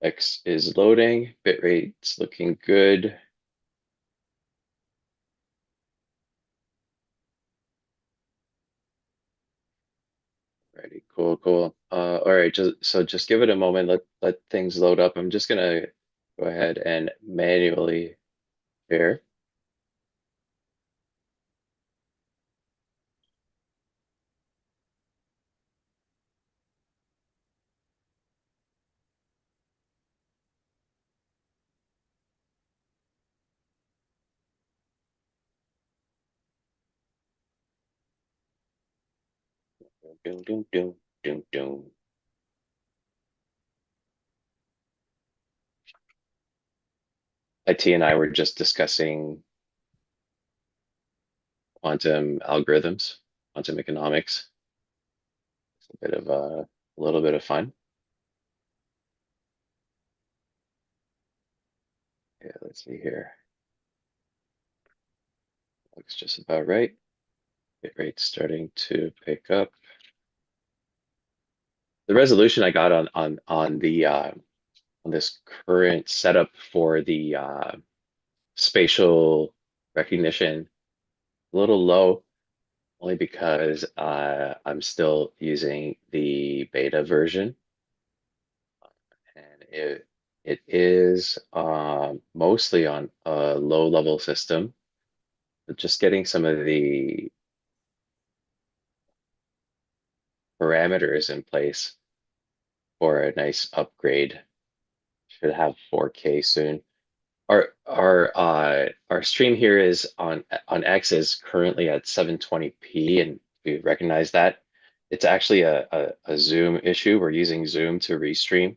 X is loading, bitrate's looking good. Alrighty, cool, cool. All right, just give it a moment. Let things load up. I'm just gonna go ahead and manually share. Doom, doom, doom, doom, doom. IT and I were just discussing quantum algorithms, quantum economics. It's a bit of a little bit of fun. Yeah, let's see here. Looks just about right. Bitrate's starting to pick up. The resolution I got on this current setup for the spatial recognition a little low, only because I'm still using the beta version, and it is mostly on a low level system, but just getting some of the parameters in place for a nice upgrade. Should have 4K soon. Our stream here is on X is currently at 720p, and we recognize that. It's actually a Zoom issue. We're using Zoom to restream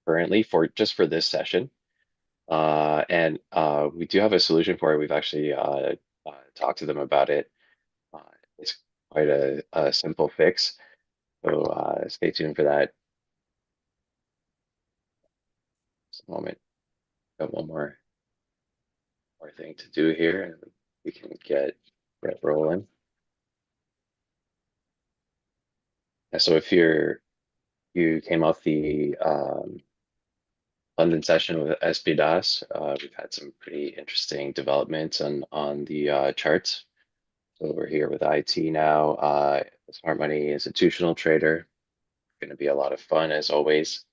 currently for just for this session. And we do have a solution for it. We've actually talked to them about it. Uh, it's quite a simple fix. So stay tuned for that. Just a moment. Got one more thing to do here, and we can get rolling. So if you came off the London session with SPDAS, we've had some pretty interesting developments on the charts. So we're here with IT now. Smart money institutional trader. Going to be a lot of fun as always.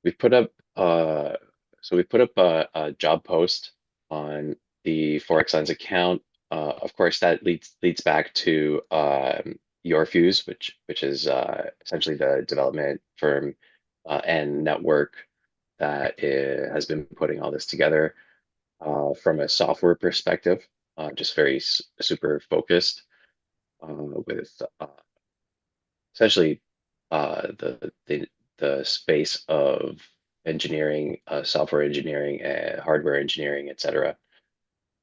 We put up we put up a job post on the ForexLens account. Of course, that leads back to your Fuse, which is essentially the development firm and network that has been putting all this together from a software perspective, just very super focused with essentially the space of engineering, software engineering, hardware engineering, etc.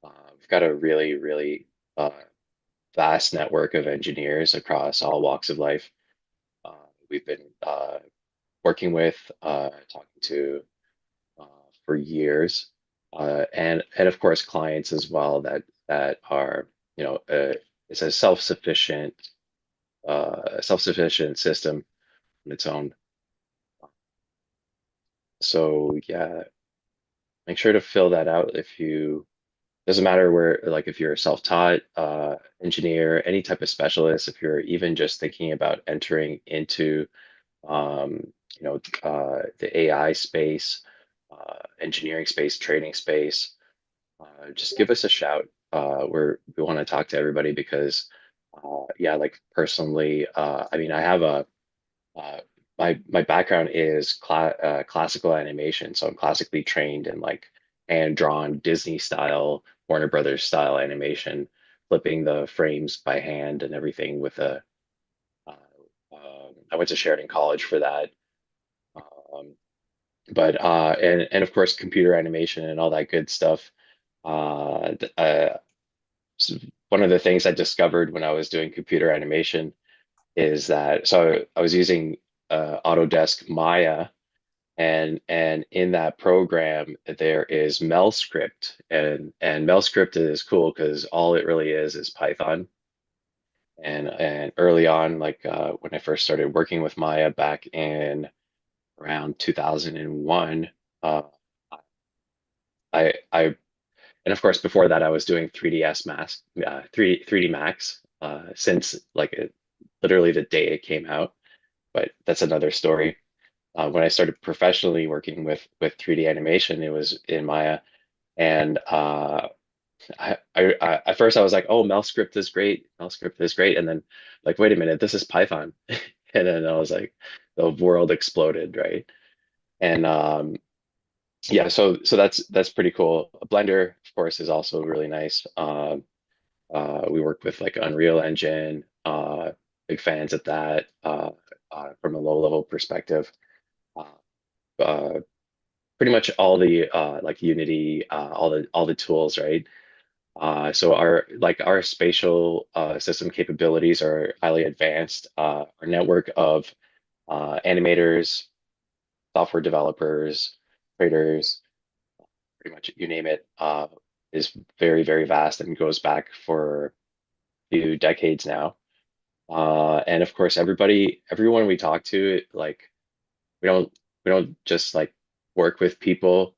We've got a really uh, vast network of engineers across all walks of life. Uh, we've been working with, talking to uh, for years, and of course clients as well that are it's a self-sufficient system on its own. So yeah, make sure to fill that out if you doesn't matter where, like if you're a self-taught engineer, any type of specialist, if you're even just thinking about entering into um, the AI space, engineering space, trading space, just give us a shout. We want to talk to everybody because yeah, like personally, I mean, I have a uh, my background is classical animation, so I'm classically trained in like hand-drawn Disney style, Warner Brothers style animation, flipping the frames by hand and everything with a. Uh, I went to Sheridan College for that, um, but and of course computer animation and all that good stuff. One of the things I discovered when I was doing computer animation is that so I was using Autodesk Maya And in that program there is MelScript, and MelScript is cool because all it really is Python. And early on, like when I first started working with Maya back in around 2001, uh, I and of course before that I was doing 3ds Max, 3D Max, since like literally the day it came out. But that's another story. When I started professionally working with 3D animation, it was in Maya, and at first I was like, oh, MelScript is great, MelScript is great, and then like, wait a minute, this is Python, and then I was like, the world exploded, right? And yeah, so that's pretty cool. Blender, of course, is also really nice. We work with like Unreal Engine, big fans of that from a low level perspective. Uh, uh, Pretty much all the like Unity, all the tools, right? So our spatial system capabilities are highly advanced. Our network of animators, software developers, traders, pretty much you name it, is very, very vast and goes back for a few decades now. And of course, everyone we talk to, like we don't we don't just like work with people.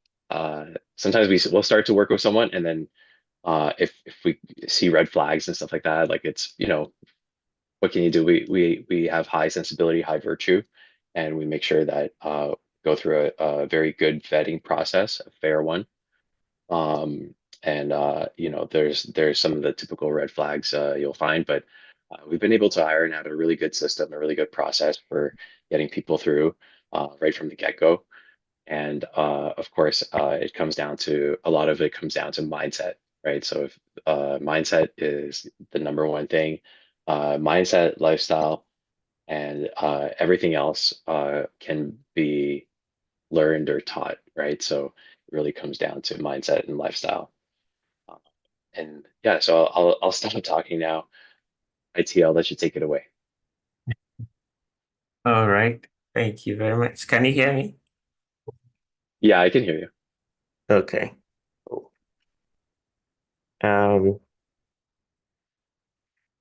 Sometimes we'll start to work with someone, and then if we see red flags and stuff like that, like it's, what can you do? We have high sensibility, high virtue, and we make sure that go through a very good vetting process, a fair one. And there's some of the typical red flags you'll find, but we've been able to iron out a really good system, a really good process for getting people through right from the get-go. And of course, a lot of it comes down to mindset, right? So if mindset is the number one thing, mindset, lifestyle, and everything else can be learned or taught, right? So it really comes down to mindset and lifestyle. Uh, and yeah, so I'll stop talking now. IT, I'll let you take it away. All right. Thank you very much. Can you hear me? Yeah, I can hear you. Okay. Cool. Um,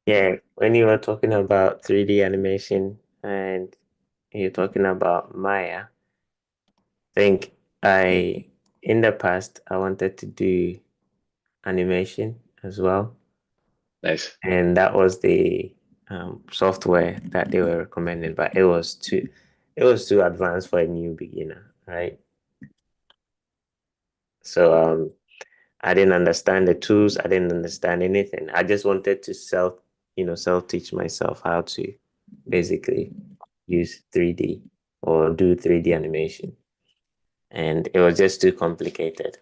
yeah, when you were talking about 3D animation and you're talking about Maya, I think in the past, I wanted to do animation as well. Nice. And that was the software that they were recommending, but it was too advanced for a new beginner, right? So I didn't understand the tools. I didn't understand anything. I just wanted to self-teach myself how to basically use 3D or do 3D animation. And it was just too complicated.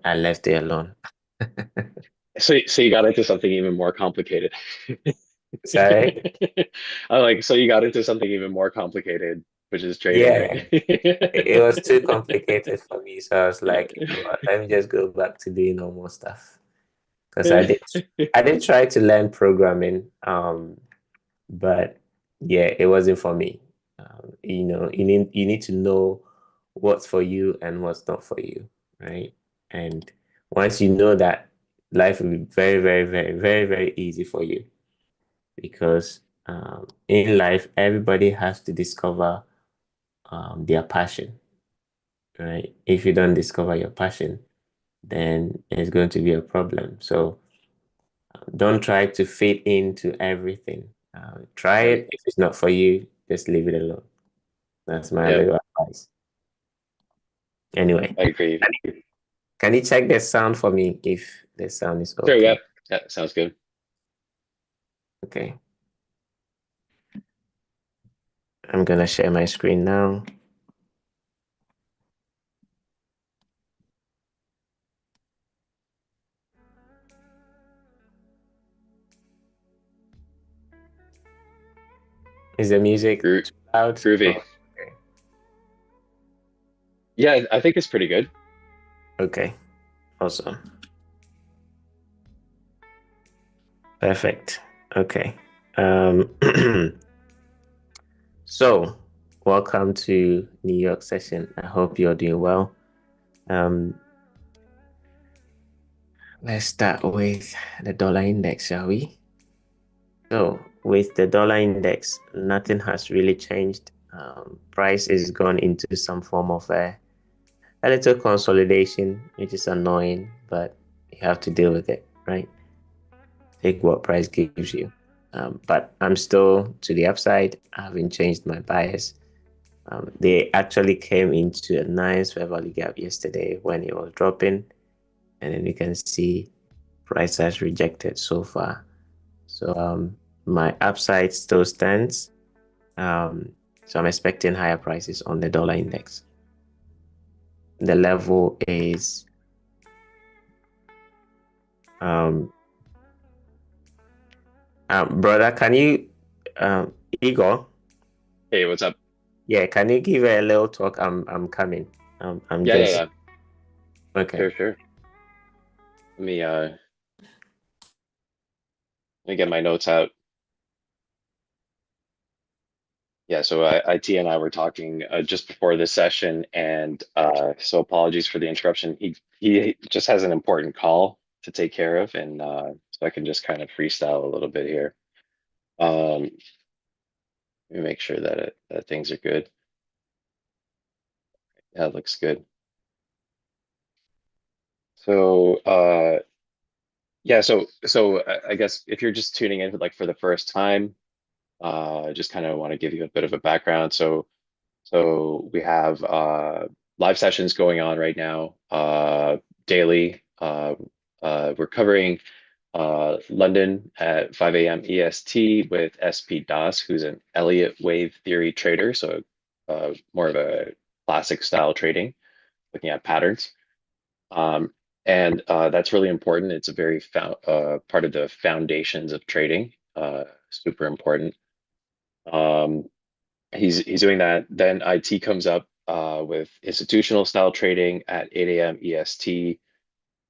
I left it alone. So you got into something even more complicated. Sorry. I like, so you got into something even more complicated, which is trading, right? Yeah, it was too complicated for me. So I was like, you know what, let me just go back to doing normal stuff. Because I did try to learn programming. But yeah, it wasn't for me. You need to know what's for you and what's not for you, right? And once you know that, life will be very, very, very, very, very easy for you because in life, everybody has to discover their passion, right? If you don't discover your passion, then it's going to be a problem. So don't try to fit into everything. Try Yeah, it. If it's not for you, just leave it alone. That's my yeah, little advice. Anyway, I agree. can you check the sound for me if the sound is Sure, yeah, okay? yeah, sounds good. Okay. I'm gonna share my screen now. Is the music Gro too loud? Groovy. Oh, okay. Yeah, I think it's pretty good. Okay. Awesome. Perfect. Okay. Um, so welcome to New York session. I hope you're doing well. Um, let's start with the dollar index, shall we? So, with the dollar index, nothing has really changed. Price is gone into some form of a little consolidation, which is annoying, but you have to deal with it, right? Take what price gives you. But I'm still to the upside. I haven't changed my bias. They actually came into a nice fair value gap yesterday when it was dropping, and then you can see price has rejected so far. So my upside still stands. Um, so I'm expecting higher prices on the dollar index. The level is um, brother, can you Igor? Hey, what's up? Yeah, can you give a little talk? I'm coming. I'm Yeah, yeah, just yeah. okay. Sure, sure. Let me get my notes out. Yeah, so IT and I were talking just before this session, and so apologies for the interruption. He just has an important call to take care of, and so I can just kind of freestyle a little bit here. Let me make sure that things are good. Yeah, it looks good. So yeah, so I guess if you're just tuning in like for the first time, just kind of want to give you a bit of a background. So we have live sessions going on right now, daily. We're covering London at 5 a.m. EST with SP Das, who's an Elliott wave theory trader, so more of a classic style trading, looking at patterns. Um, and that's really important. It's a very part of the foundations of trading, super important. Um, he's doing that. Then IT comes up with institutional style trading at 8 a.m. EST.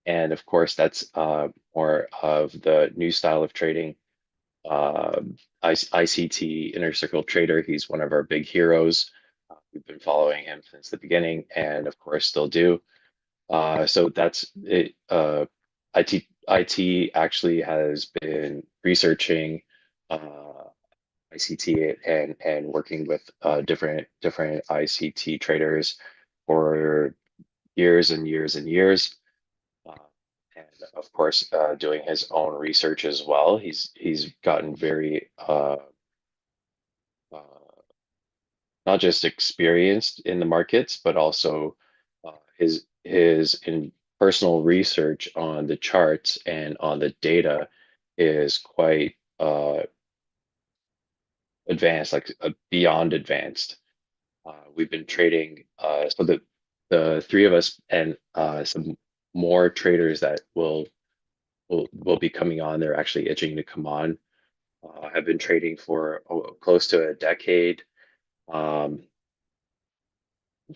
And of course, that's more of the new style of trading. ICT, Inner Circle Trader, he's one of our big heroes. We've been following him since the beginning and of course still do. So that's it. IT actually has been researching ICT and working with different ICT traders for years and years and years. Uh, and of course, doing his own research as well. He's gotten very uh, not just experienced in the markets, but also his in personal research on the charts and on the data is quite advanced, like beyond advanced. We've been trading, so the three of us and some more traders that will be coming on. They're actually itching to come on. Have been trading for close to a decade. Um,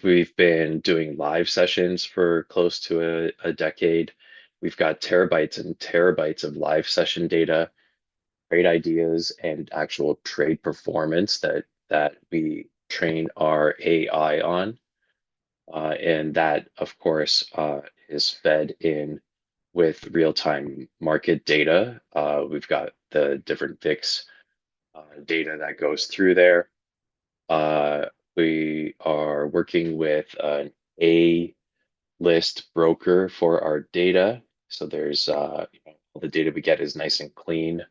we've been doing live sessions for close to a decade. We've got terabytes and terabytes of live session data, trade ideas, and actual trade performance that we train our AI on. And that, of course, is fed in with real-time market data. We've got the different VIX data that goes through there. Uh, we are working with an A-list broker for our data. So there's all the data we get is nice and clean.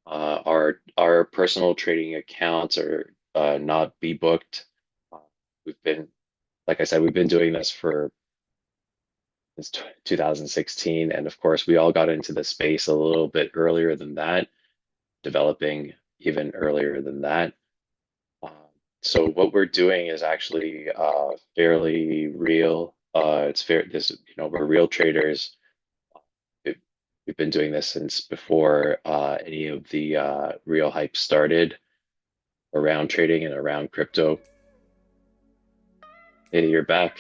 Our personal trading accounts are not be booked. Uh, we've been, like I said, we've been doing this for since 2016, and of course, we all got into the space a little bit earlier than that, developing even earlier than that. Um, so what we're doing is actually fairly real. It's fair. We're real traders. We've, we've been doing this since before any of the real hype started around trading and around crypto. Hey, you're back.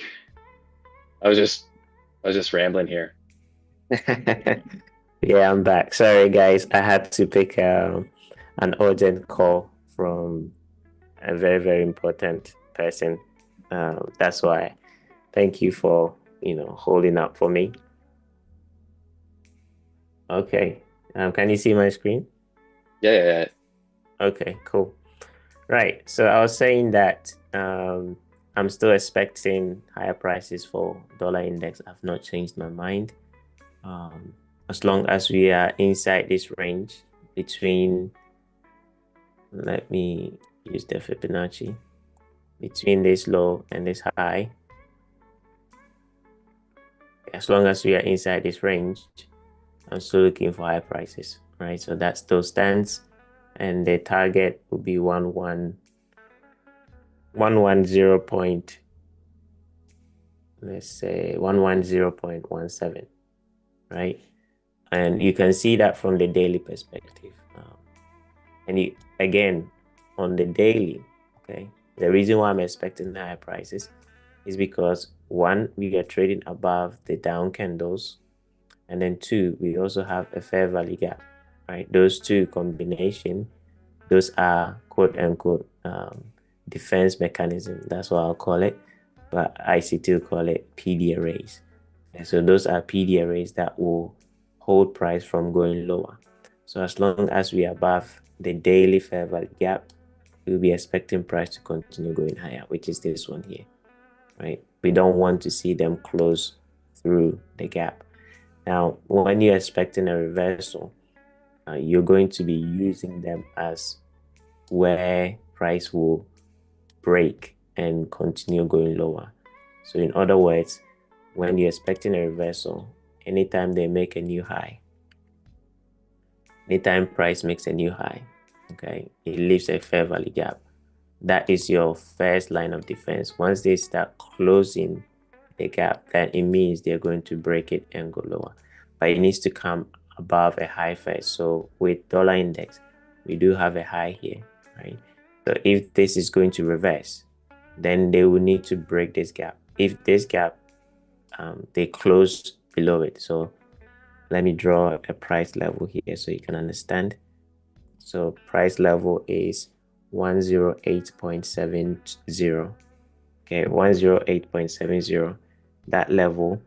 I was just I was just rambling here. Yeah, I'm back. Sorry, guys. I had to pick an urgent call from a very, very important. person. That's why. Thank you for holding up for me. Okay. Can you see my screen? Yeah, yeah, yeah. Okay, cool. Right. So I was saying that I'm still expecting higher prices for dollar index. I've not changed my mind. Um, as long as we are inside this range between, let me use the Fibonacci, between this low and this high, as long as we are inside this range, I'm still looking for high prices, right? So that still stands, and the target will be 110 point, let's say 110.17, right? And you can see that from the daily perspective. And again, on the daily, okay, the reason why I'm expecting higher prices is because one, we are trading above the down candles, and then two, we also have a fair value gap, right? Those two combination, those are quote unquote defense mechanism. That's what I'll call it, but I still call it PD arrays. And so those are PD arrays that will hold price from going lower. So as long as we are above the daily fair value gap, we'll be expecting price to continue going higher, which is this one here, right? We don't want to see them close through the gap. Now, when you're expecting a reversal, you're going to be using them as where price will break and continue going lower. So in other words, when you're expecting a reversal, anytime they make a new high, anytime price makes a new high, okay, it leaves a fair value gap. That is your first line of defense. Once they start closing the gap, then it means they're going to break it and go lower. But it needs to come above a high first. So with dollar index, we do have a high here, right? So if this is going to reverse, then they will need to break this gap. If this gap, they close below it. So let me draw a price level here so you can understand. So price level is 108.70. Okay, 108.70. That level,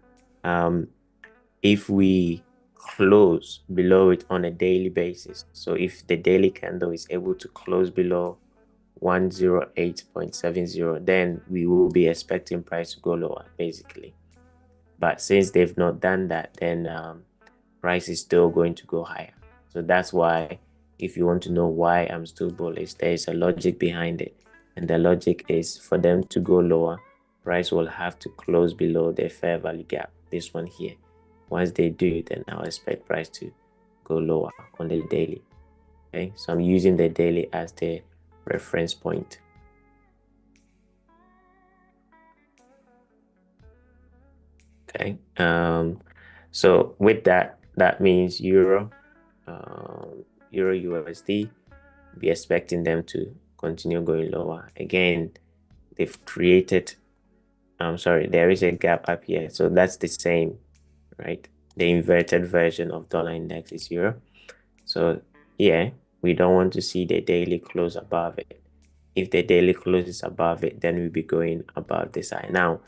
if we close below it on a daily basis, so if the daily candle is able to close below 108.70, then we will be expecting price to go lower, basically. But since they've not done that, then price is still going to go higher. So that's why, if you want to know why I'm still bullish, there is a logic behind it. And the logic is for them to go lower, price will have to close below the fair value gap, this one here. Once they do, then I'll expect price to go lower on the daily. Okay, so I'm using the daily as the reference point. Okay, so with that, that means Euro USD, be expecting them to continue going lower. Again, they've created, I'm sorry, there is a gap up here. So that's the same, right? The inverted version of dollar index is Euro. So yeah, we don't want to see the daily close above it. If the daily closes above it, then we'll be going above this high. Now,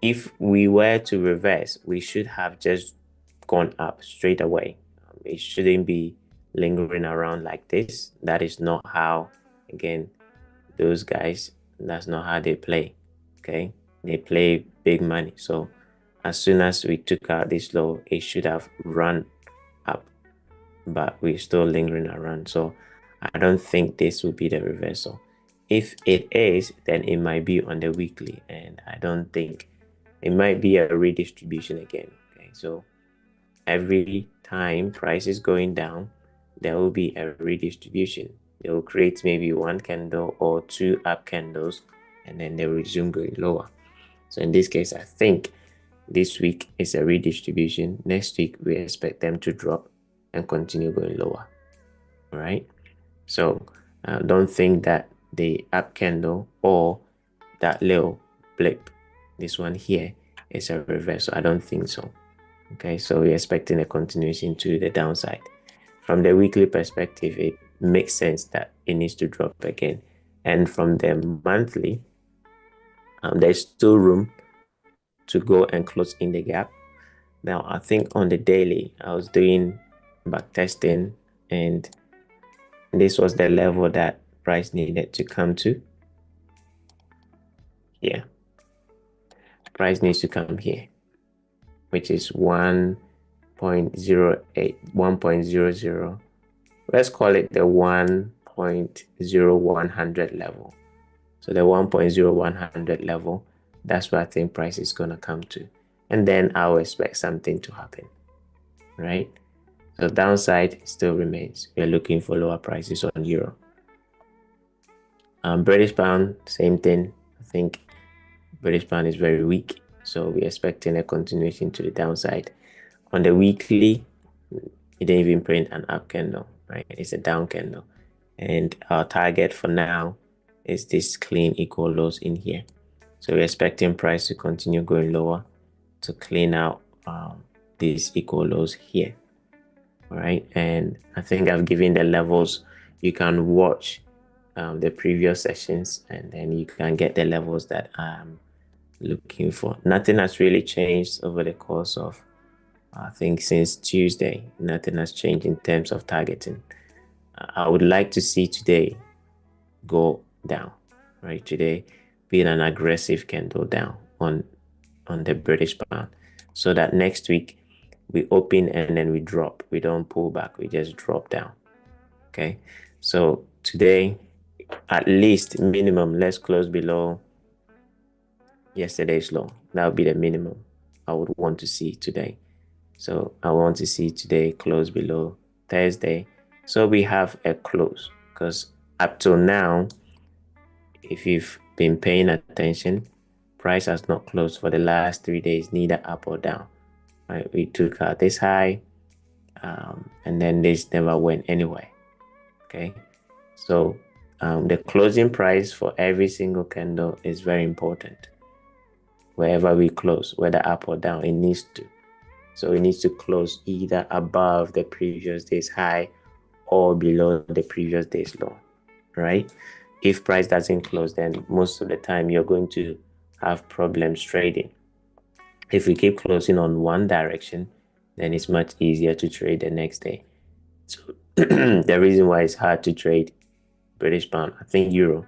if we were to reverse, we should have just gone up straight away. It shouldn't be lingering around like this. That is not how, again, those guys, that's not how they play. Okay, they play big money. So as soon as we took out this low, it should have run up, but we're still lingering around. So I don't think this will be the reversal. If it is, then it might be on the weekly, and I don't think it might be a redistribution again. Okay, so every time price is going down, there will be a redistribution. They will create maybe one candle or two up candles, and then they will resume going lower. So in this case, I think this week is a redistribution. Next week, we expect them to drop and continue going lower. All right. So don't think that the up candle or that little blip, this one here, is a reversal. I don't think so. Okay, so we're expecting a continuation to the downside. From the weekly perspective, it makes sense that it needs to drop again. And from the monthly, There's still room to go and close in the gap. Now, I think on the daily, I was doing back testing, and this was the level that price needed to come to. Here, price needs to come here, which is 1.08, 1.00. Let's call it the 1.0100 level. So the 1.0100 level, that's where I think price is going to come to. And then I'll expect something to happen, right? So downside still remains. We're looking for lower prices on euro. British pound, same thing. I think British pound is very weak. So we're expecting a continuation to the downside. On the weekly, it didn't even print an up candle, right? It's a down candle. And our target for now is this clean equal lows in here. So we're expecting price to continue going lower to clean out these equal lows here. All right. And I think I've given the levels. You can watch the previous sessions and then you can get the levels that I'm looking for. Nothing has really changed over the course of, I think, since Tuesday. Nothing has changed in terms of targeting. I would like to see today go down, right? Today being an aggressive candle down on the British pound, so that next week we open and then we drop. We don't pull back, we just drop down. Okay, so today, at least minimum, let's close below yesterday's low. That would be the minimum I would want to see today. So I want to see today close below Thursday. So we have a close, because up till now, if you've been paying attention, price has not closed for the last 3 days, neither up or down. Right? We took out this high, and then this never went anywhere. Okay, so the closing price for every single candle is very important. Wherever we close, whether up or down, it needs to. So it needs to close either above the previous day's high or below the previous day's low, right? If price doesn't close, then most of the time you're going to have problems trading. If we keep closing on one direction, then it's much easier to trade the next day. So the reason why it's hard to trade British pound, I think euro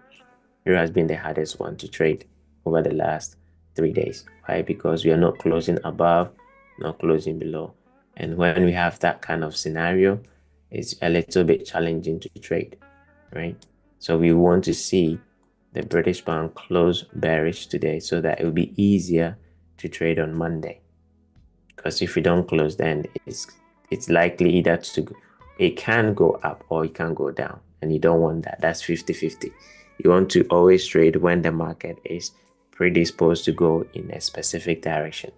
has been the hardest one to trade over the last 3 days. Why? Because we are not closing above, not closing below. And when we have that kind of scenario, it's a little bit challenging to trade, right? So we want to see the British pound close bearish today so that it will be easier to trade on Monday. Because if we don't close, then it's likely either it can go up or it can go down, and you don't want that. That's 50-50. You want to always trade when the market is predisposed to go in a specific direction.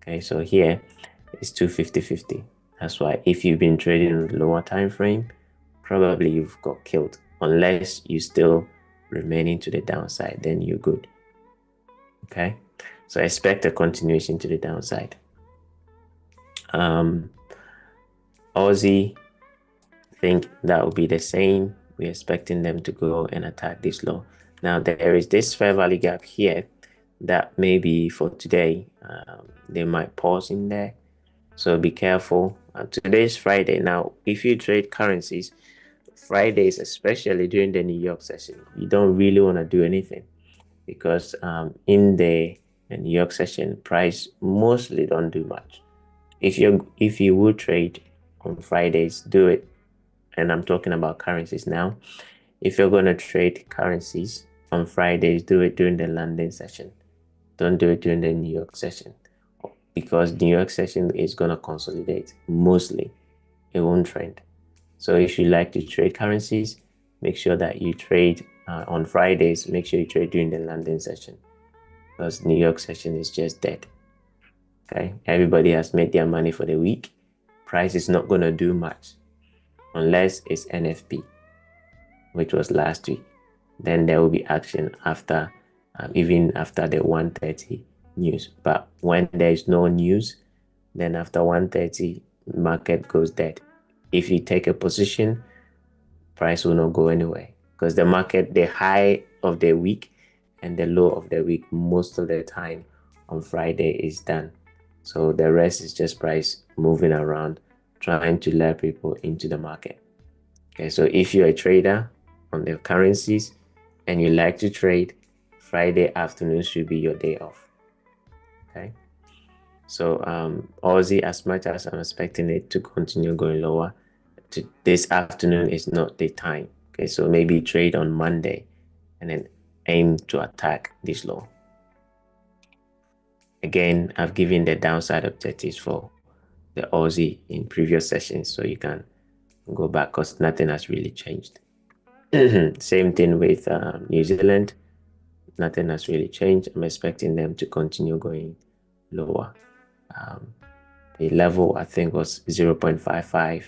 Okay, so here it's 250-50. That's why if you've been trading in the lower time frame, probably you've got killed. Unless you still remaining to the downside, then you're good. Okay, so expect a continuation to the downside. Aussie, think that will be the same. We're expecting them to go and attack this low. Now there is this fair value gap here that maybe for today they might pause in there, so be careful. Today's Friday. Now if you trade currencies, Fridays, especially during the New York session, you don't really want to do anything, because in the New York session, price mostly don't do much. If you would trade on Fridays, do it. And I'm talking about currencies now. If you're going to trade currencies on Fridays, do it during the London session. Don't do it during the New York session, because New York session is going to consolidate mostly. It won't trend. So if you like to trade currencies, make sure that you trade on Fridays. Make sure you trade during the London session, because New York session is just dead. Okay, everybody has made their money for the week. Price is not going to do much unless it's NFP, which was last week. Then there will be action after, even after the 1:30 news. But when there is no news, then after 1:30, market goes dead. If you take a position, price will not go anywhere, because the market, the high of the week and the low of the week most of the time on Friday is done. So the rest is just price moving around, trying to lure people into the market. Okay, so if you're a trader on the currencies and you like to trade, Friday afternoon should be your day off. Okay. So Aussie, as much as I'm expecting it to continue going lower, this afternoon is not the time. Okay, so maybe trade on Monday and then aim to attack this low. Again, I've given the downside objectives for the Aussie in previous sessions, so you can go back because nothing has really changed. Same thing with New Zealand. Nothing has really changed. I'm expecting them to continue going lower. Um, the level I think was 0.55.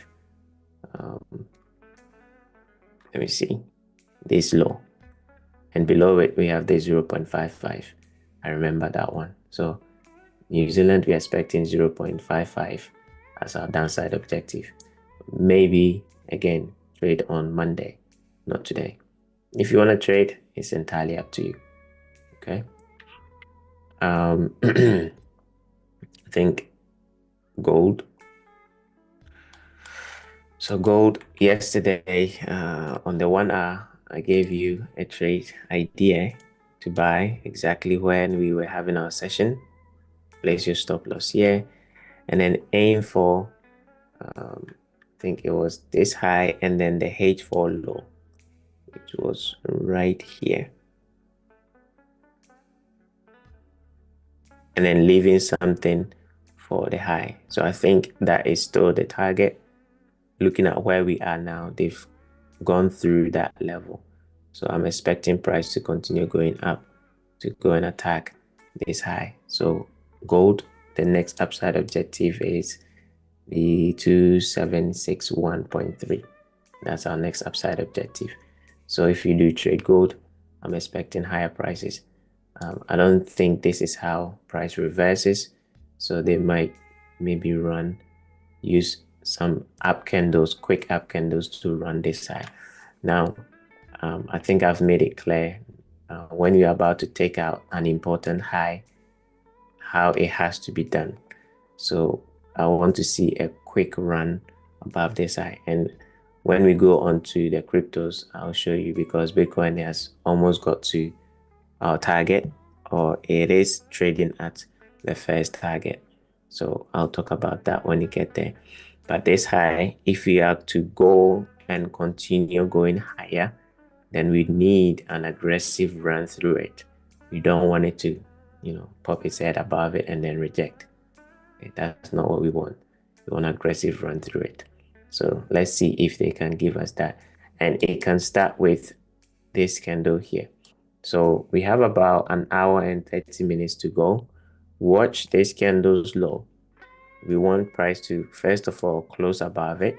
Let me see. This low. And below it, we have the 0.55. I remember that one. So New Zealand, we're expecting 0.55 as our downside objective. Maybe, again, trade on Monday, not today. If you want to trade, it's entirely up to you. Okay. I think gold. So gold yesterday on the 1 hour, I gave you a trade idea to buy exactly when we were having our session. Place your stop loss here, and then aim for I think it was this high and then the H4 low, which was right here, and then leaving something for the high. So I think that is still the target. Looking at where we are now, they've gone through that level. So I'm expecting price to continue going up to go and attack this high. So gold, the next upside objective is the 2761.3. That's our next upside objective. So if you do trade gold, I'm expecting higher prices. I don't think this is how price reverses. So they might maybe use some up candles, quick up candles to run this high. Now, I think I've made it clear when you're about to take out an important high, how it has to be done. So I want to see a quick run above this high. And when we go on to the cryptos, I'll show you because Bitcoin has almost got to our target, or it is trading at the first target. So I'll talk about that when you get there. But this high, if we are to go and continue going higher, then we need an aggressive run through it. We don't want it to, pop its head above it and then reject. Okay, that's not what we want. We want an aggressive run through it. So let's see if they can give us that. And it can start with this candle here. So we have about an hour and 30 minutes to go. Watch this candle's low. We want price to, first of all, close above it.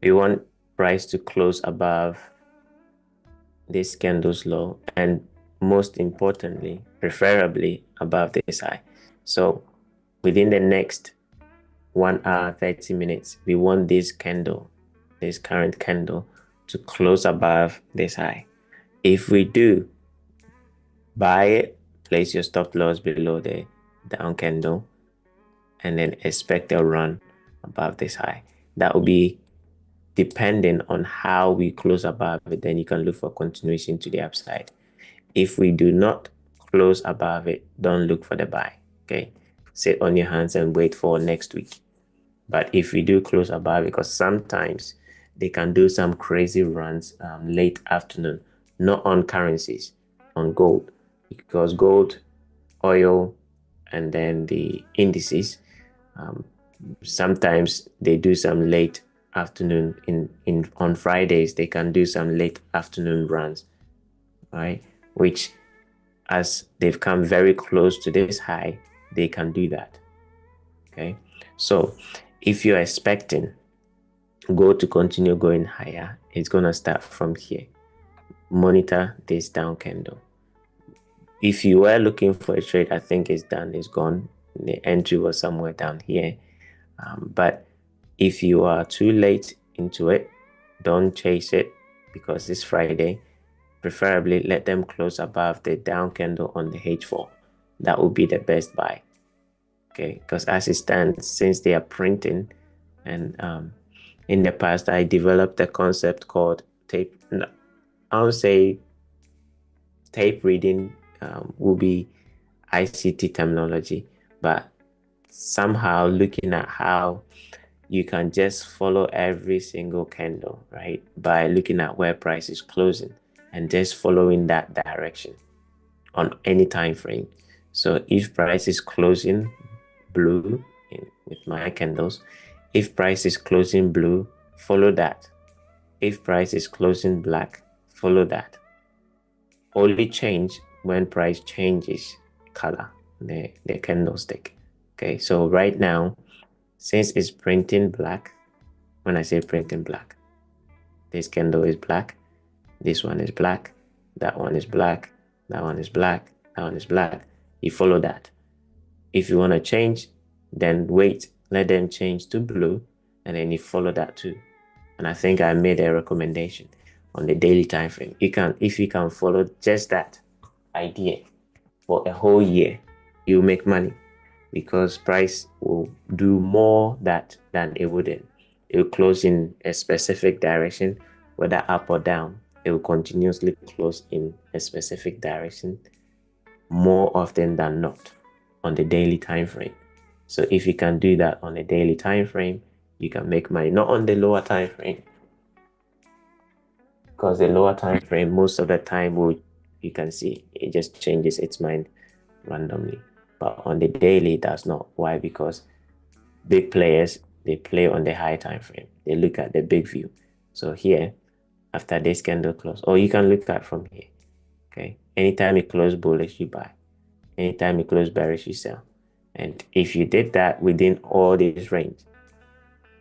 We want price to close above this candle's low, and most importantly, preferably above this high. So within the next 1 hour, 30 minutes, we want this candle, this current candle, to close above this high. If we do, buy it, place your stop loss below the down candle, and then expect a run above this high. That will be depending on how we close above it. Then you can look for continuation to the upside. If we do not close above it, don't look for the buy. Okay, sit on your hands and wait for next week. But if we do close above, because sometimes they can do some crazy runs late afternoon, not on currencies, on gold, because gold, oil, and then the indices, sometimes they do some late afternoon in on Fridays. They can do some late afternoon runs, right? Which, as they've come very close to this high, they can do that. Okay, so if you're expecting gold to continue going higher, it's gonna start from here. Monitor this down candle. If you were looking for a trade, I think it's done, it's gone. The entry was somewhere down here. But if you are too late into it, Don't chase it because it's Friday. Preferably let them close above the down candle on the H4. That would be the best buy. Okay, because as it stands, since they are printing, and in the past I developed a concept called tape. No, I would say tape reading will be ICT terminology, but somehow looking at how you can just follow every single candle, right? By looking at where price is closing and just following that direction on any time frame. So if price is closing blue with my candles, if price is closing blue, follow that. If price is closing black, follow that. Only change when price changes color, the candlestick. Okay, so right now, since it's printing black, when I say printing black, this candle is black, this one is black, that one is black, that one is black, that one is black. You follow that. If you want to change, then wait, let them change to blue, and then you follow that too. And I think I made a recommendation on the daily time frame. You can, if you can follow just that idea for a whole year, you make money because price will do more that than it wouldn't. It will close in a specific direction, whether up or down. It will continuously close in a specific direction more often than not on the daily time frame. So if you can do that on a daily time frame, you can make money. Not on the lower time frame, because the lower time frame most of the time will, you can see it just changes its mind randomly. But on the daily, it does not. Why? Because big players, they play on the high time frame. They look at the big view. So here, after this candle close, or you can look at from here. Okay. Anytime it close bullish, you buy. Anytime it close bearish, you sell. And if you did that within all this range,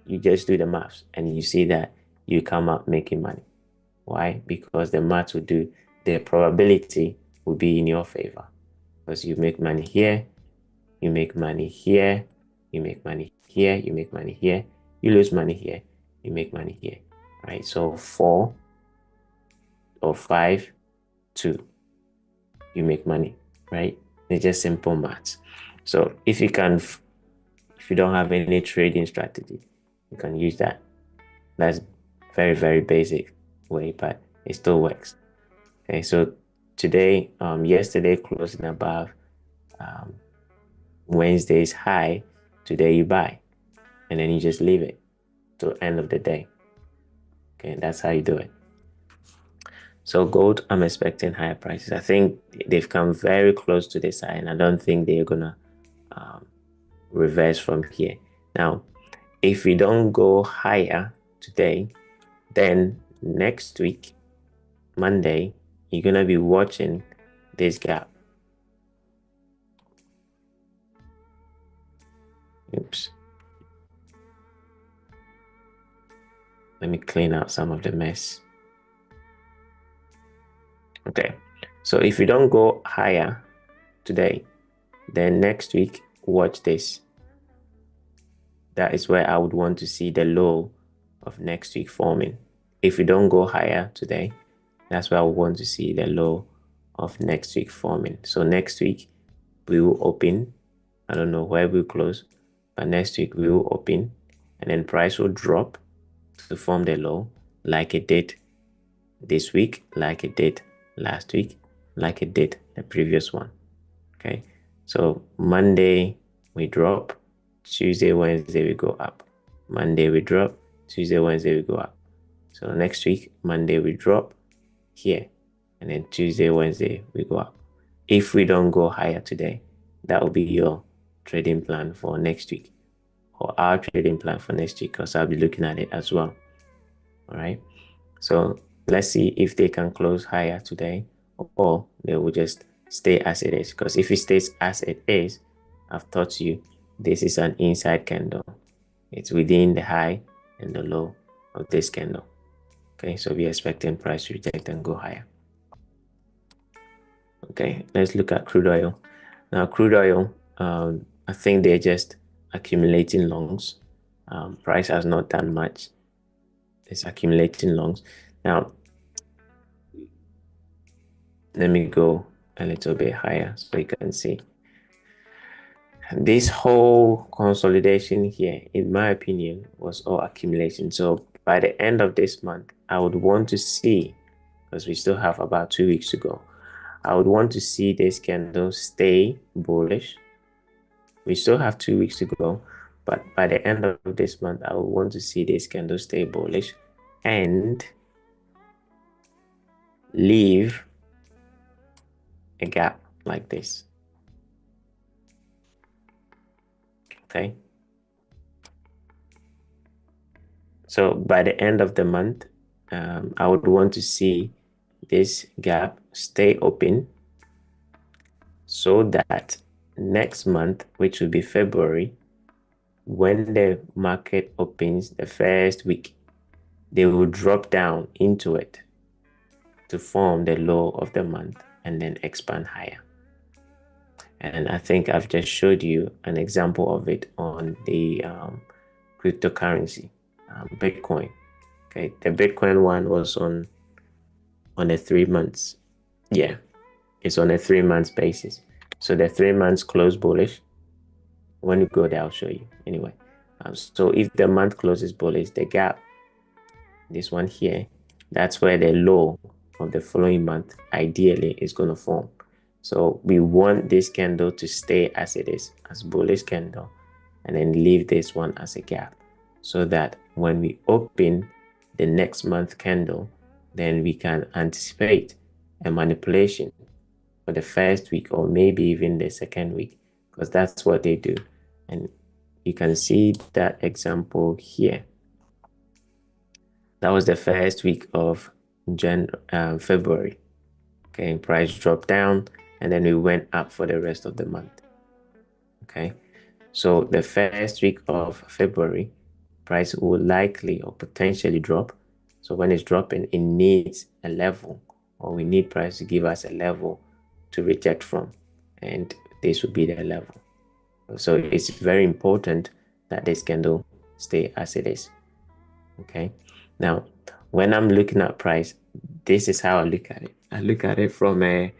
you just do the maths and you see that you come out making money. Why? Because the math will do, the probability will be in your favor. Because you make money here, you make money here, you make money here, you make money here, you lose money here, you make money here. Right? So 4 or 5, 2, you make money, right? It's just simple maths. So if you can, if you don't have any trading strategy, you can use that. That's very, very basic way, but it still works. Okay, so today, yesterday closing above um, Wednesday's high, today you buy, and then you just leave it till end of the day. Okay, that's how you do it. So gold, I'm expecting higher prices. I think they've come very close to this high, and I don't think they're gonna um, reverse from here. Now, if we don't go higher today, then next week, Monday, you're gonna be watching this gap. Oops. Let me clean out some of the mess. Okay. So if you don't go higher today, then next week, watch this. That is where I would want to see the low of next week forming. If we don't go higher today, that's where I would want to see the low of next week forming. So next week, we will open. I don't know where we'll close, but next week we will open and then price will drop to form the low like it did this week, like it did last week, like it did the previous one. Okay, so Monday we drop, Tuesday, Wednesday we go up. Monday we drop, Tuesday, Wednesday we go up. So next week, Monday we drop here, and then Tuesday, Wednesday we go up. If we don't go higher today, that will be your trading plan for next week, or our trading plan for next week, because I'll be looking at it as well. All right. So let's see if they can close higher today, or they will just stay as it is. Because if it stays as it is, I've taught you this is an inside candle. It's within the high and the low of this candle. Okay, so we're expecting price to reject and go higher. Okay, let's look at crude oil. Now, crude oil, I think they're just accumulating longs. Price has not done much It's accumulating longs. Now, let me go a little bit higher so you can see. This whole consolidation here, in my opinion, was all accumulation. So by the end of this month, I would want to see, because we still have about 2 weeks to go, I would want to see this candle stay bullish. We still have 2 weeks to go, but by the end of this month, I would want to see this candle stay bullish and leave a gap like this. Okay. So by the end of the month, I would want to see this gap stay open so that next month, which will be February, when the market opens the first week, they will drop down into it to form the low of the month and then expand higher. And I think I've just showed you an example of it on the cryptocurrency, Bitcoin. Okay, the Bitcoin one was on a 3 months. Yeah, it's on a 3 months basis. So the 3 months close bullish. When you go there, I'll show you. Anyway, so if the month closes bullish, the gap, this one here, that's where the low of the following month ideally is going to form. So we want this candle to stay as it is, as bullish candle, and then leave this one as a gap so that when we open the next month candle, then we can anticipate a manipulation for the first week or maybe even the second week, because that's what they do. And you can see that example here. That was the first week of February. Okay, price dropped down and then we went up for the rest of the month. Okay, so the first week of February, price will likely or potentially drop. So when it's dropping, it needs a level, or we need price to give us a level to reject from, and this would be the level. So it's very important that this candle stay as it is. Okay, now when I'm looking at price, this is how I look at it. I look at it from a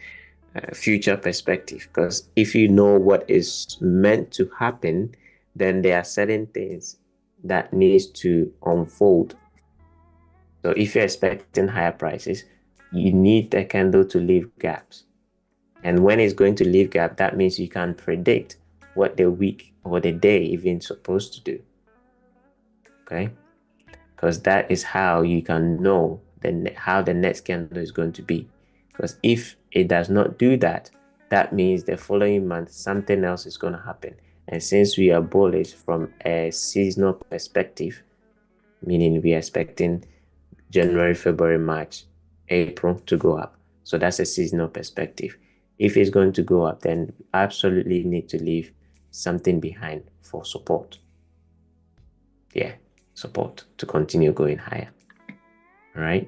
future perspective, because if you know what is meant to happen, then there are certain things that needs to unfold. So if you're expecting higher prices, you need the candle to leave gaps. And when it's going to leave gap, that means you can predict what the week or the day even supposed to do. Okay, because that is how you can know how the next candle is going to be. Because if it does not do that, that means the following month something else is going to happen. And since we are bullish from a seasonal perspective, meaning we are expecting January, February, March, April to go up. So that's a seasonal perspective. If it's going to go up, then absolutely need to leave something behind for support. Yeah, support to continue going higher. All right.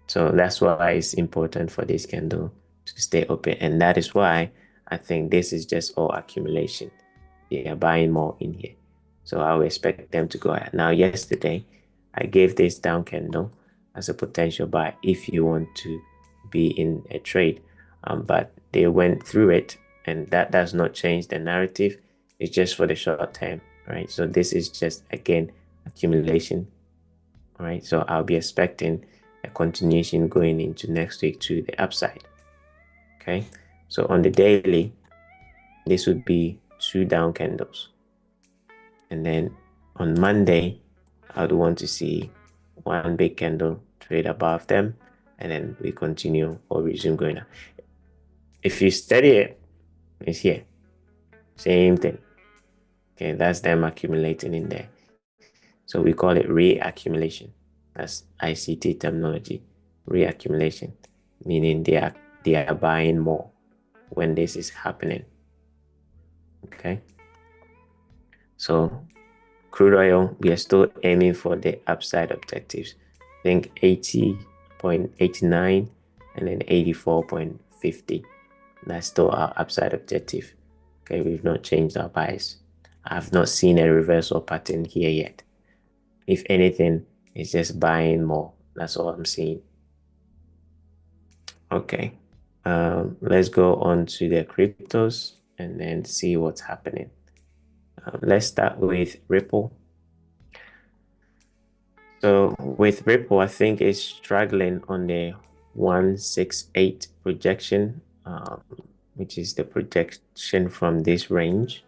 So that's why it's important for this candle to stay open. And that is why I think this is just all accumulation. They are buying more in here. So I would expect them to go higher. Now, yesterday, I gave this down candle as a potential buy if you want to be in a trade. But they went through it, and that does not change the narrative. It's just for the short term, right? So this is just, again, accumulation, right? So I'll be expecting a continuation going into next week to the upside. Okay, so on the daily, this would be 2 down candles, and then on Monday, I would want to see 1 big candle trade above them, and then we continue or resume going up. If you study it, it's here, same thing. Okay, that's them accumulating in there. So we call it reaccumulation. That's ICT terminology. Reaccumulation, meaning they are buying more when this is happening. Okay. So crude oil, we are still aiming for the upside objectives. I think 80.89 and then 84.50. That's still our upside objective. Okay, we've not changed our bias. I've not seen a reversal pattern here yet. If anything, It's just buying more. That's all I'm seeing. Okay. Let's go on to the cryptos and then see what's happening. Let's start with Ripple. So with Ripple, I think it's struggling on the 168 projection, which is the projection from this range.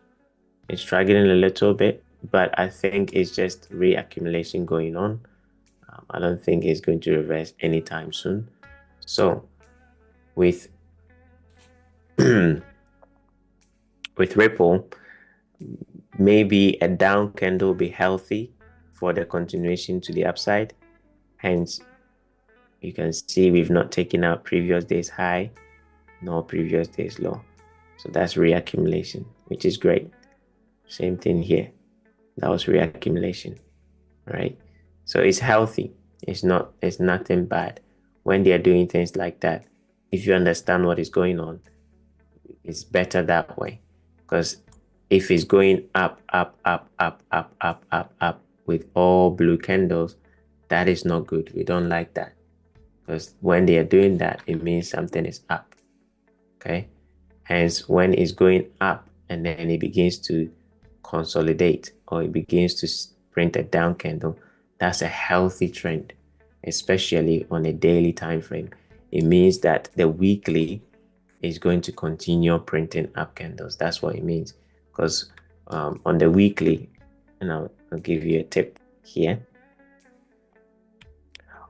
It's struggling a little bit, but I think it's just reaccumulation going on. I don't think it's going to reverse anytime soon. So with with Ripple, maybe a down candle will be healthy for the continuation to the upside. Hence, you can see we've not taken out previous day's high nor previous day's low. So that's reaccumulation, which is great. Same thing here. That was reaccumulation, right? So it's healthy. It's nothing bad. When they are doing things like that, if you understand what is going on, it's better that way. Because if it's going up, up, up, up, up, up, up, up with all blue candles, that is not good. We don't like that. Because when they are doing that, it means something is up. Okay. Hence, when it's going up and then it begins to consolidate or it begins to print a down candle, that's a healthy trend, especially on a daily time frame. It means that the weekly is going to continue printing up candles. That's what it means. Because on the weekly, and I'll give you a tip here.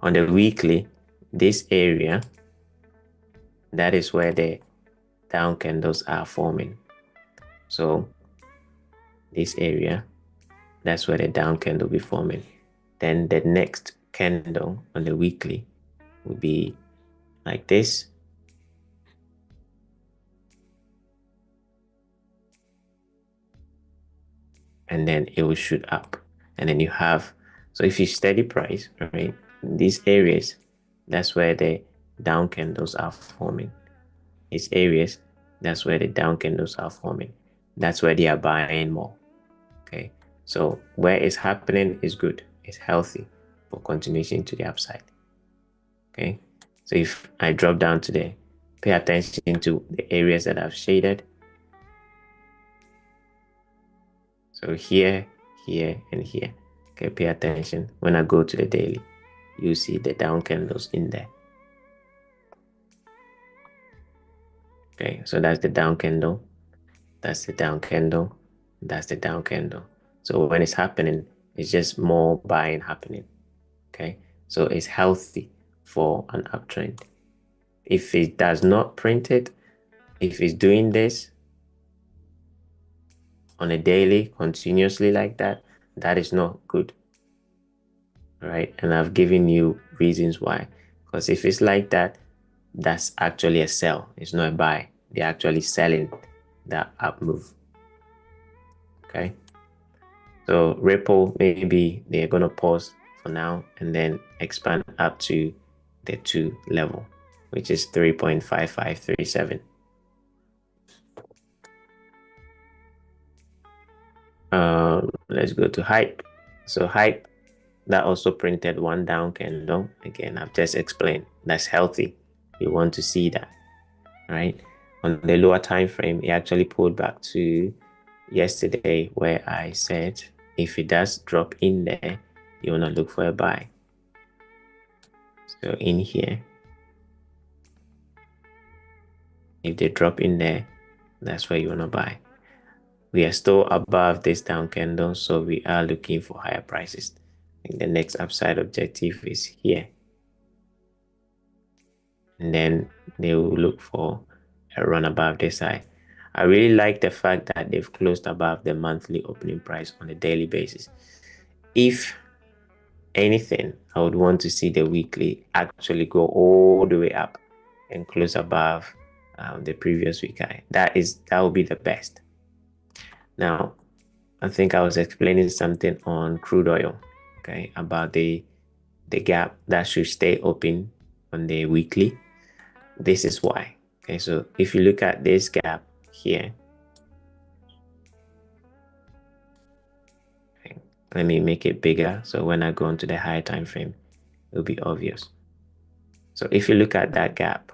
On the weekly, this area, that is where the down candles are forming. So this area, that's where the down candle will be forming. Then the next candle on the weekly will be like this. And then it will shoot up. And then you have, so if you steady price, right, these areas, that's where the down candles are forming. These areas, that's where the down candles are forming. That's where they are buying more. Okay. So where it's happening is good. It's healthy for continuation to the upside. Okay. So if I drop down to there, pay attention to the areas that I've shaded. So here, here, and here. Okay, pay attention. When I go to the daily, you see the down candles in there. Okay, so that's the down candle. That's the down candle. That's the down candle. So when it's happening, it's just more buying happening. Okay, so it's healthy for an uptrend. If it does not print it, if it's doing this on a daily, continuously like that, that is not good. Right? And I've given you reasons why. Because if it's like that, that's actually a sell. It's not a buy. They're actually selling that up move. Okay. So Ripple, maybe they're gonna pause for now and then expand up to the 2 level, which is 3.5537. Let's go to Hype. So Hype, that also printed one down candle. Again, I've just explained that's healthy. You want to see that, right? On the lower time frame, it actually pulled back to yesterday where I said if it does drop in there, you want to look for a buy. So in here, if they drop in there, that's where you want to buy. We are still above this down candle, so we are looking for higher prices. I think the next upside objective is here. And then they will look for a run above this high. I really like the fact that they've closed above the monthly opening price on a daily basis. If anything, I would want to see the weekly actually go all the way up and close above the previous week high. That would be the best. Now, I think I was explaining something on crude oil, okay, about the gap that should stay open on the weekly. This is why. Okay, so if you look at this gap here, okay, Let me make it bigger. So when I go into the higher time frame, it'll be obvious. So if you look at that gap,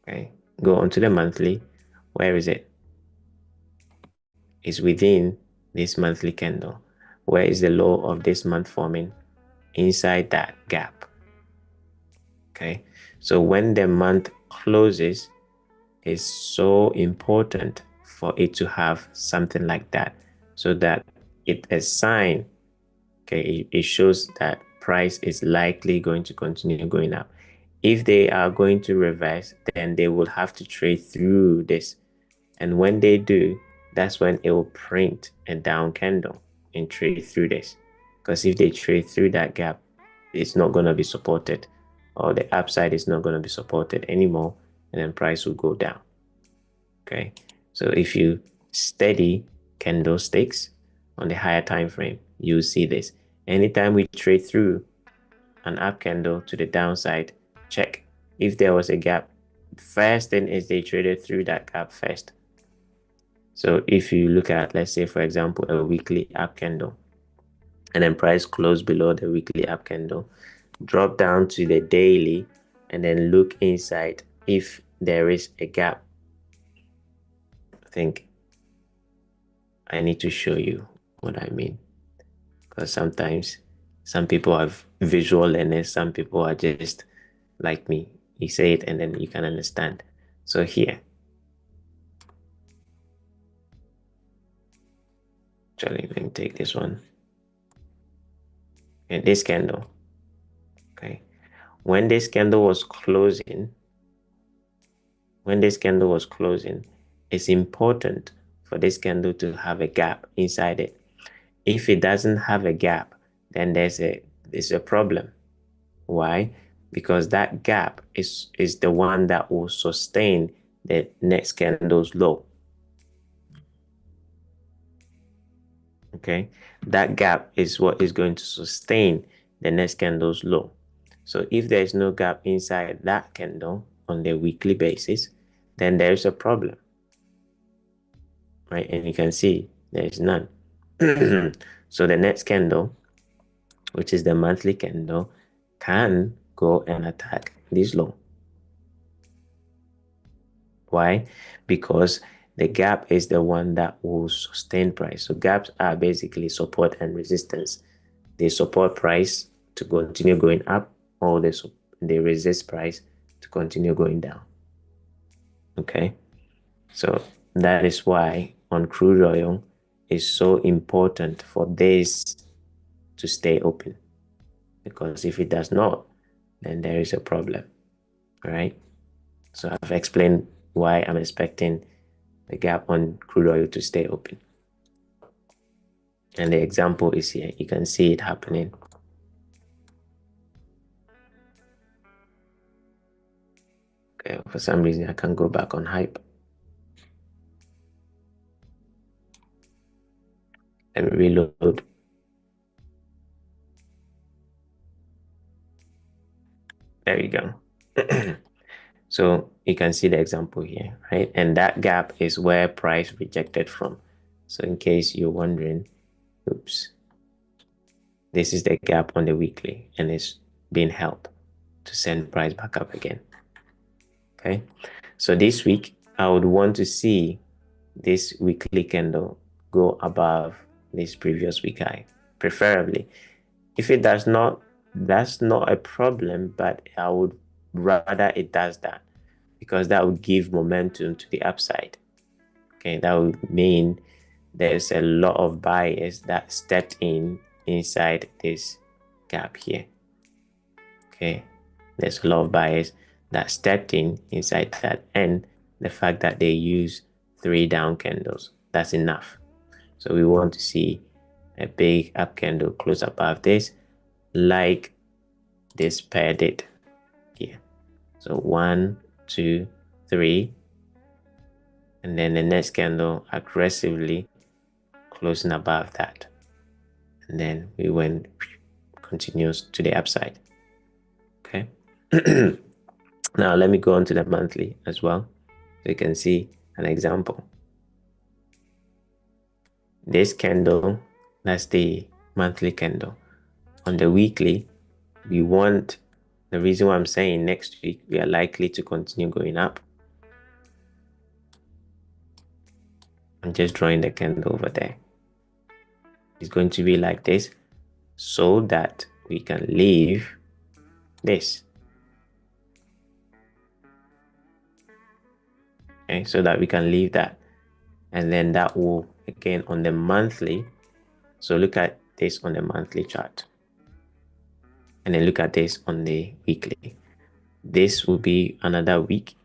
okay, go onto the monthly. Where is it? It's within this monthly candle. Where is the low of this month forming? Inside that gap. Okay. So when the month closes, it's so important for it to have something like that so that it's a sign. Okay, it shows that price is likely going to continue going up. If they are going to reverse, then they will have to trade through this. And when they do, that's when it will print a down candle and trade through this. Because if they trade through that gap, it's not going to be supported, or the upside is not going to be supported anymore, and then price will go down. Okay, so if you steady candlesticks on the higher time frame, you see this. Anytime we trade through an up candle to the downside, check if there was a gap. First thing is they traded through that gap first. So if you look at, let's say, for example, a weekly up candle, and then price close below the weekly up candle, drop down to the daily, and then look inside if there is a gap. I think I need to show you what I mean, because sometimes some people have visual learners, some people are just like me. You say it and then you can understand. So here, actually, let me take this one. And this candle, okay. When this candle was closing, it's important for this candle to have a gap inside it. If it doesn't have a gap, then there's a problem. Why? Because that gap is the one that will sustain the next candle's low. Okay, that gap is what is going to sustain the next candle's low. So if there is no gap inside that candle on the weekly basis, then there is a problem, right? And you can see there is none. So the next candle, which is the monthly candle, can go and attack this low. Why? Because the gap is the one that will sustain price. So gaps are basically support and resistance. They support price to continue going up, or they resist price to continue going down. Okay, so that is why on crude oil it's so important for this to stay open, because if it does not, then there is a problem. All right, so I've explained why I'm expecting the gap on crude oil to stay open, and the example is here. You can see it happening. Okay, for some reason I can't go back on hype. Let me reload. There we go. So you can see the example here, right? And that gap is where price rejected from. So in case you're wondering, oops, this is the gap on the weekly, and it's being held to send price back up again. Okay, so this week I would want to see this weekly candle go above this previous week high, preferably. If it does not, that's not a problem, but I would rather it does that, because that would give momentum to the upside. Okay, that would mean there's a lot of buyers that stepped in inside this gap here. Okay, there's a lot of buyers that stepped in inside that, and the fact that they use 3 down candles, that's enough. So we want to see a big up candle close above this, like this pair did here. So 1, 2, 3, and then the next candle aggressively closing above that, and then we went continues to the upside. Okay. Now let me go on to the monthly as well, so you can see an example. This candle, that's the monthly candle. On the weekly, we want, the reason why I'm saying next week, we are likely to continue going up. I'm just drawing the candle over there. It's going to be like this so that we can leave this. Okay, so that we can leave that. And then that will, again, on the monthly. So look at this on the monthly chart. And then look at this on the weekly. This will be another week.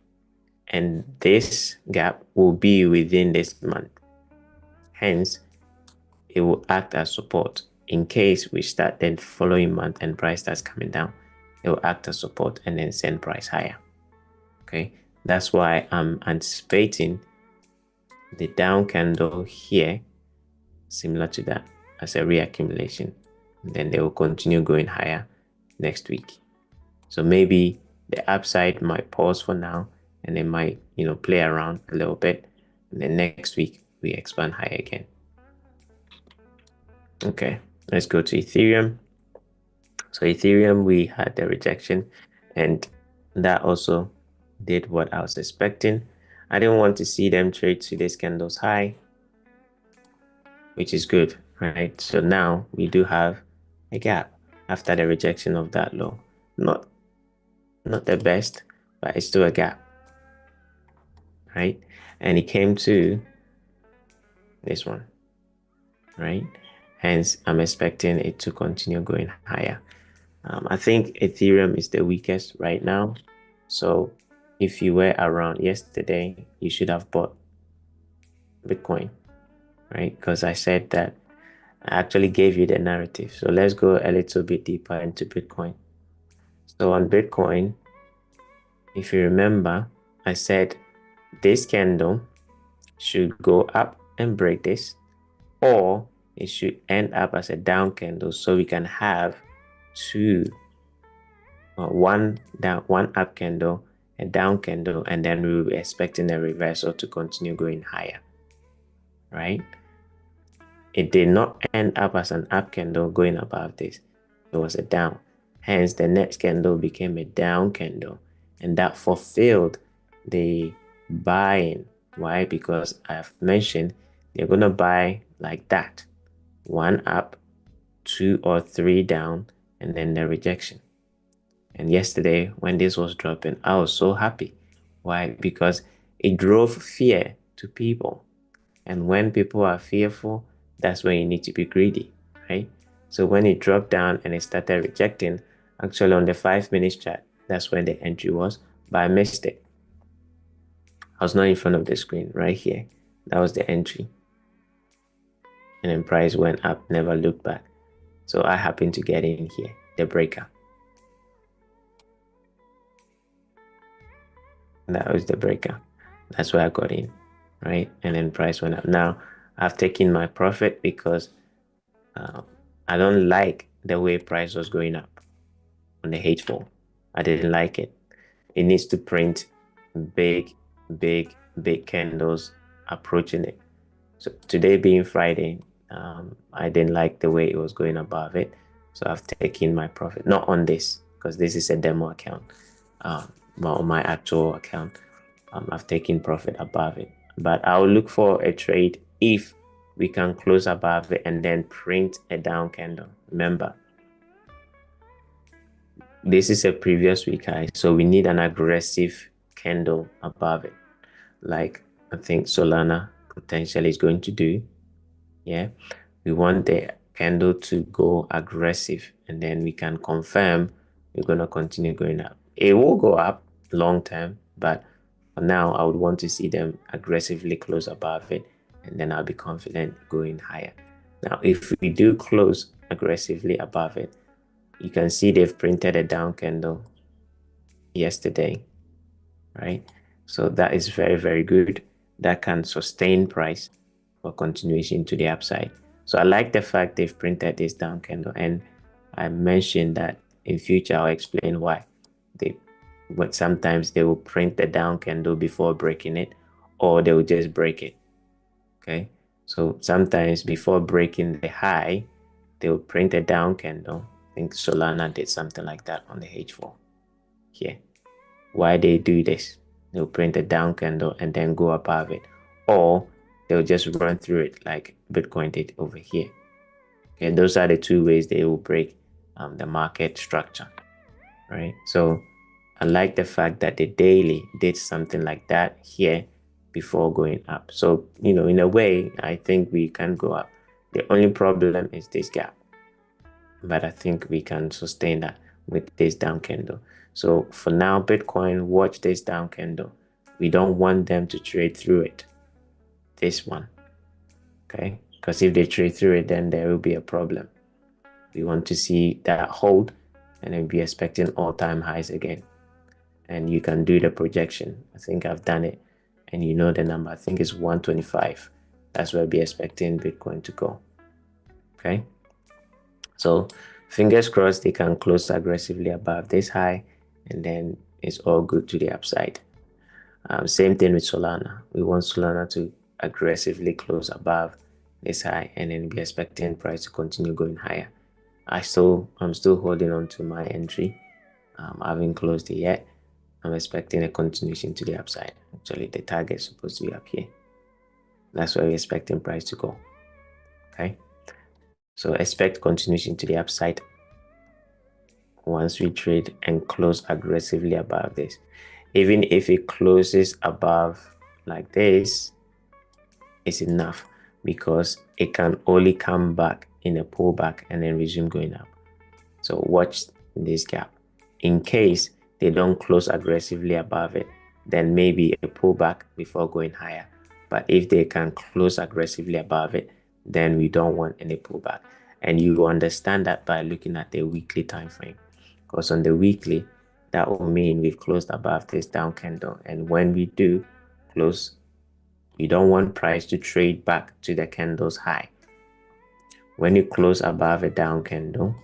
And this gap will be within this month. Hence, it will act as support. In case we start then following month and price starts coming down, it will act as support and then send price higher. Okay, that's why I'm anticipating the down candle here, similar to that, as a reaccumulation. And then they will continue going higher next week. So maybe the upside might pause for now and they might, play around a little bit. And then next week we expand higher again. Okay, let's go to Ethereum. So Ethereum, we had the rejection and that also did what I was expecting. I didn't want to see them trade to this candle's high, which is good, right? So now we do have a gap after the rejection of that low. Not the best, but it's still a gap, right? And it came to this one, right? Hence, I'm expecting it to continue going higher. I think Ethereum is the weakest right now. So if you were around yesterday, you should have bought Bitcoin, right? Because I said that I actually gave you the narrative. So let's go a little bit deeper into Bitcoin. So on Bitcoin, if you remember, I said this candle should go up and break this, or it should end up as a down candle so we can have two, one down, one up candle, a down candle, and then we will be expecting a reversal to continue going higher, right? It did not end up as an up candle going above this. It was a down. Hence, the next candle became a down candle, and that fulfilled the buying. Why? Because I've mentioned they're going to buy like that, one up, two or three down, and then the rejection. And yesterday, when this was dropping, I was so happy. Why? Because it drove fear to people. And when people are fearful, that's when you need to be greedy, right? So when it dropped down and it started rejecting, actually on the 5 minute chart, that's when the entry was, but I missed it. I was not in front of the screen right here. That was the entry. And then price went up, never looked back. So I happened to get in here, the breaker. That was the breaker. That's where I got in, right? And then price went up. Now I've taken my profit because I don't like the way price was going up on the H4. I didn't like it. It needs to print big, big, big candles approaching it. So today being Friday, I didn't like the way it was going above it. So I've taken my profit, not on this, because this is a demo account, but on my actual account, I've taken profit above it. But I'll look for a trade if we can close above it and then print a down candle. Remember, this is a previous week high, so we need an aggressive candle above it, like I think Solana potentially is going to do. Yeah, we want the candle to go aggressive, and then we can confirm we're going to continue going up. It will go up long term, but for now, I would want to see them aggressively close above it, and then I'll be confident going higher. Now, if we do close aggressively above it, you can see they've printed a down candle yesterday, right? So that is very, very good. That can sustain price for continuation to the upside. So I like the fact they've printed this down candle, and I mentioned that in future I'll explain why. But sometimes they will print the down candle before breaking it, or they will just break it. Okay. So sometimes before breaking the high, they will print a down candle. I think Solana did something like that on the H4 here. Why they do this? They'll print a down candle and then go above it, or they'll just run through it like Bitcoin did over here. Okay, those are the two ways they will break the market structure, right? So I like the fact that the daily did something like that here before going up. So, in a way, I think we can go up. The only problem is this gap, but I think we can sustain that with this down candle. So for now, Bitcoin, watch this down candle. We don't want them to trade through it, this one, okay? Because if they trade through it, then there will be a problem. We want to see that hold and then be expecting all-time highs again. And you can do the projection. I think I've done it, and you know the number. I think it's 125. That's where we're expecting Bitcoin to go. Okay. So fingers crossed they can close aggressively above this high, and then it's all good to the upside. Same thing with Solana. We want Solana to aggressively close above this high, and then be expecting price to continue going higher. I'm still holding on to my entry. I haven't closed it yet. I'm expecting a continuation to the upside. Actually, the target is supposed to be up here. That's where we're expecting price to go. Okay. So expect continuation to the upside once we trade and close aggressively above this. Even if it closes above like this, it's enough because it can only come back in a pullback and then resume going up. So watch this gap. In case they don't close aggressively above it, then maybe a pullback before going higher. But if they can close aggressively above it, then we don't want any pullback. And you understand that by looking at the weekly time frame. Because on the weekly, that will mean we've closed above this down candle. And when we do close, we don't want price to trade back to the candle's high. When you close above a down candle,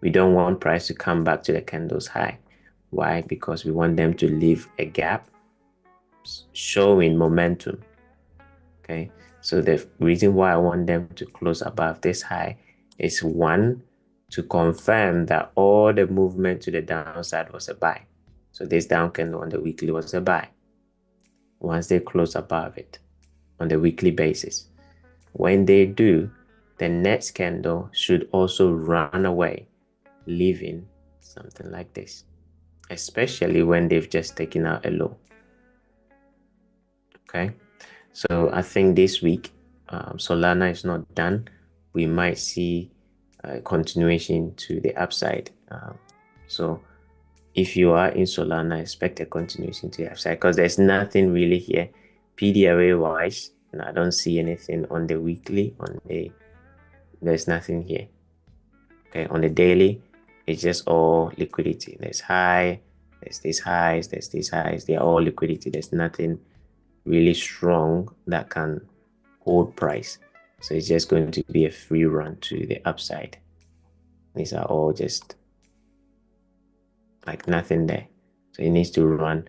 we don't want price to come back to the candle's high. Why? Because we want them to leave a gap showing momentum. Okay. So the reason why I want them to close above this high is one, to confirm that all the movement to the downside was a buy. So this down candle on the weekly was a buy. Once they close above it on the weekly basis, when they do, the next candle should also run away, leaving something like this, especially when they've just taken out a low. Okay, so I think this week Solana is not done. We might see a continuation to the upside. So if you are in Solana, expect a continuation to the upside because there's nothing really here PDRA wise, and I don't see anything on the weekly. There's nothing here. Okay, on the daily, it's just all liquidity. There's high, there's these highs, there's these highs. They are all liquidity. There's nothing really strong that can hold price. So it's just going to be a free run to the upside. These are all just like nothing there. So it needs to run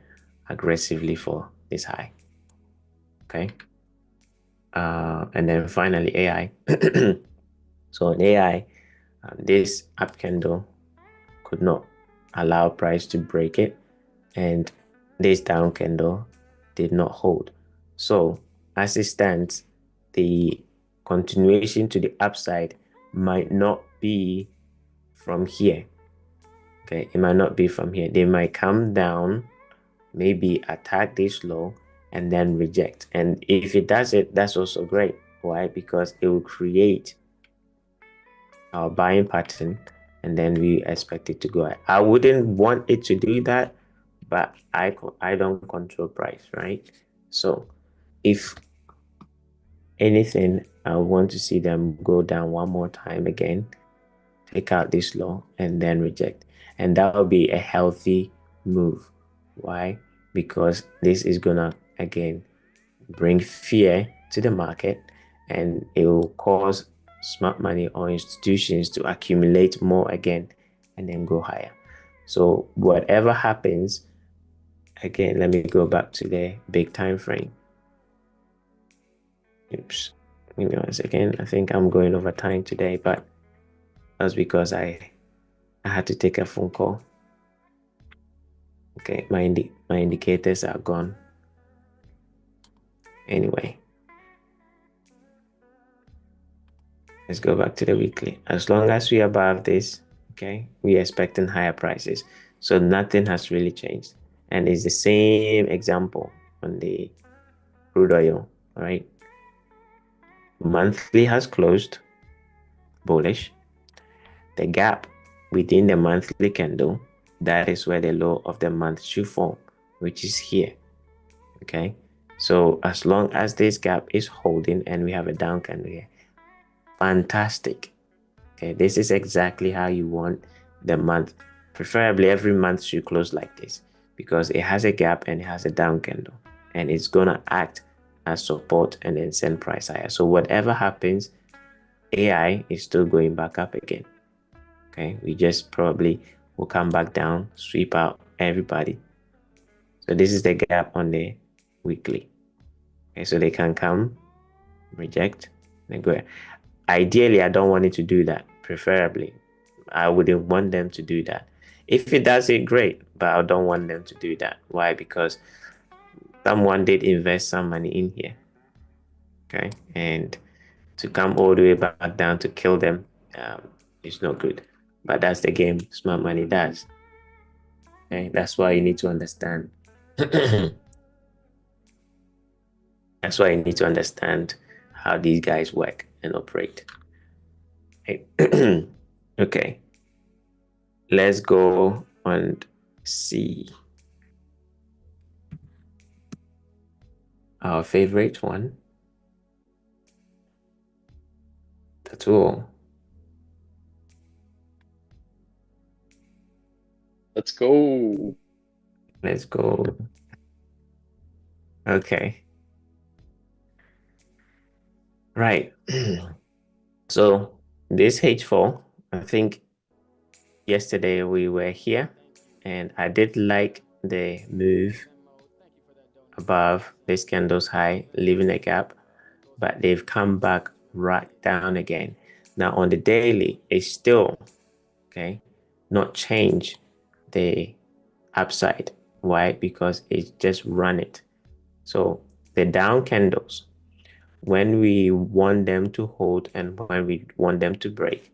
aggressively for this high. Okay. And then finally AI. So in AI, this up candle could not allow price to break it, and this down candle did not hold. So as it stands, the continuation to the upside might not be from here. Okay, it might not be from here. They might come down, maybe attack this low, and then reject. And if it does it, that's also great. Why? Because it will create our buying pattern, and then we expect it to go. I wouldn't want it to do that, but I don't control price, right? So if anything, I want to see them go down one more time again, take out this low, and then reject. And that will be a healthy move. Why? Because this is gonna again bring fear to the market, and it will cause smart money or institutions to accumulate more again and then go higher. So whatever happens, again, let me go back to the big time frame. Oops. Give me 1 second. I think I'm going over time today, but that's because I had to take a phone call. Okay, my indicators are gone. Anyway, let's go back to the weekly. As long as we're above this, okay, we're expecting higher prices. So nothing has really changed. And it's the same example on the crude oil, all right? Monthly has closed bullish. The gap within the monthly candle, that is where the low of the month should form, which is here. Okay. So as long as this gap is holding and we have a down candle here, fantastic. Okay. This is exactly how you want the month. Preferably every month should close like this because it has a gap and it has a down candle and it's going to act as support and then send price higher. So whatever happens, AI is still going back up again. Okay, we just probably will come back down, sweep out everybody. So this is the gap on the weekly. Okay, so they can come, reject, and go. Ideally, I don't want it to do that. Preferably, I wouldn't want them to do that. If it does it, great, but I don't want them to do that. Why? Because someone did invest some money in here. Okay, and to come all the way back down to kill them is not good. But that's the game smart money does. Okay, that's why you need to understand. That's why you need to understand how these guys work and operate. Okay, okay. Let's go and see our favorite one, the tool. Let's go. Let's go. Okay, right. So this H4, I think yesterday we were here and I did like the move above this candle's high, leaving a gap, but they've come back right down again. Now on the daily, it's still, okay, not change the upside. Why? Because it's just run it. So the down candles, when we want them to hold and when we want them to break,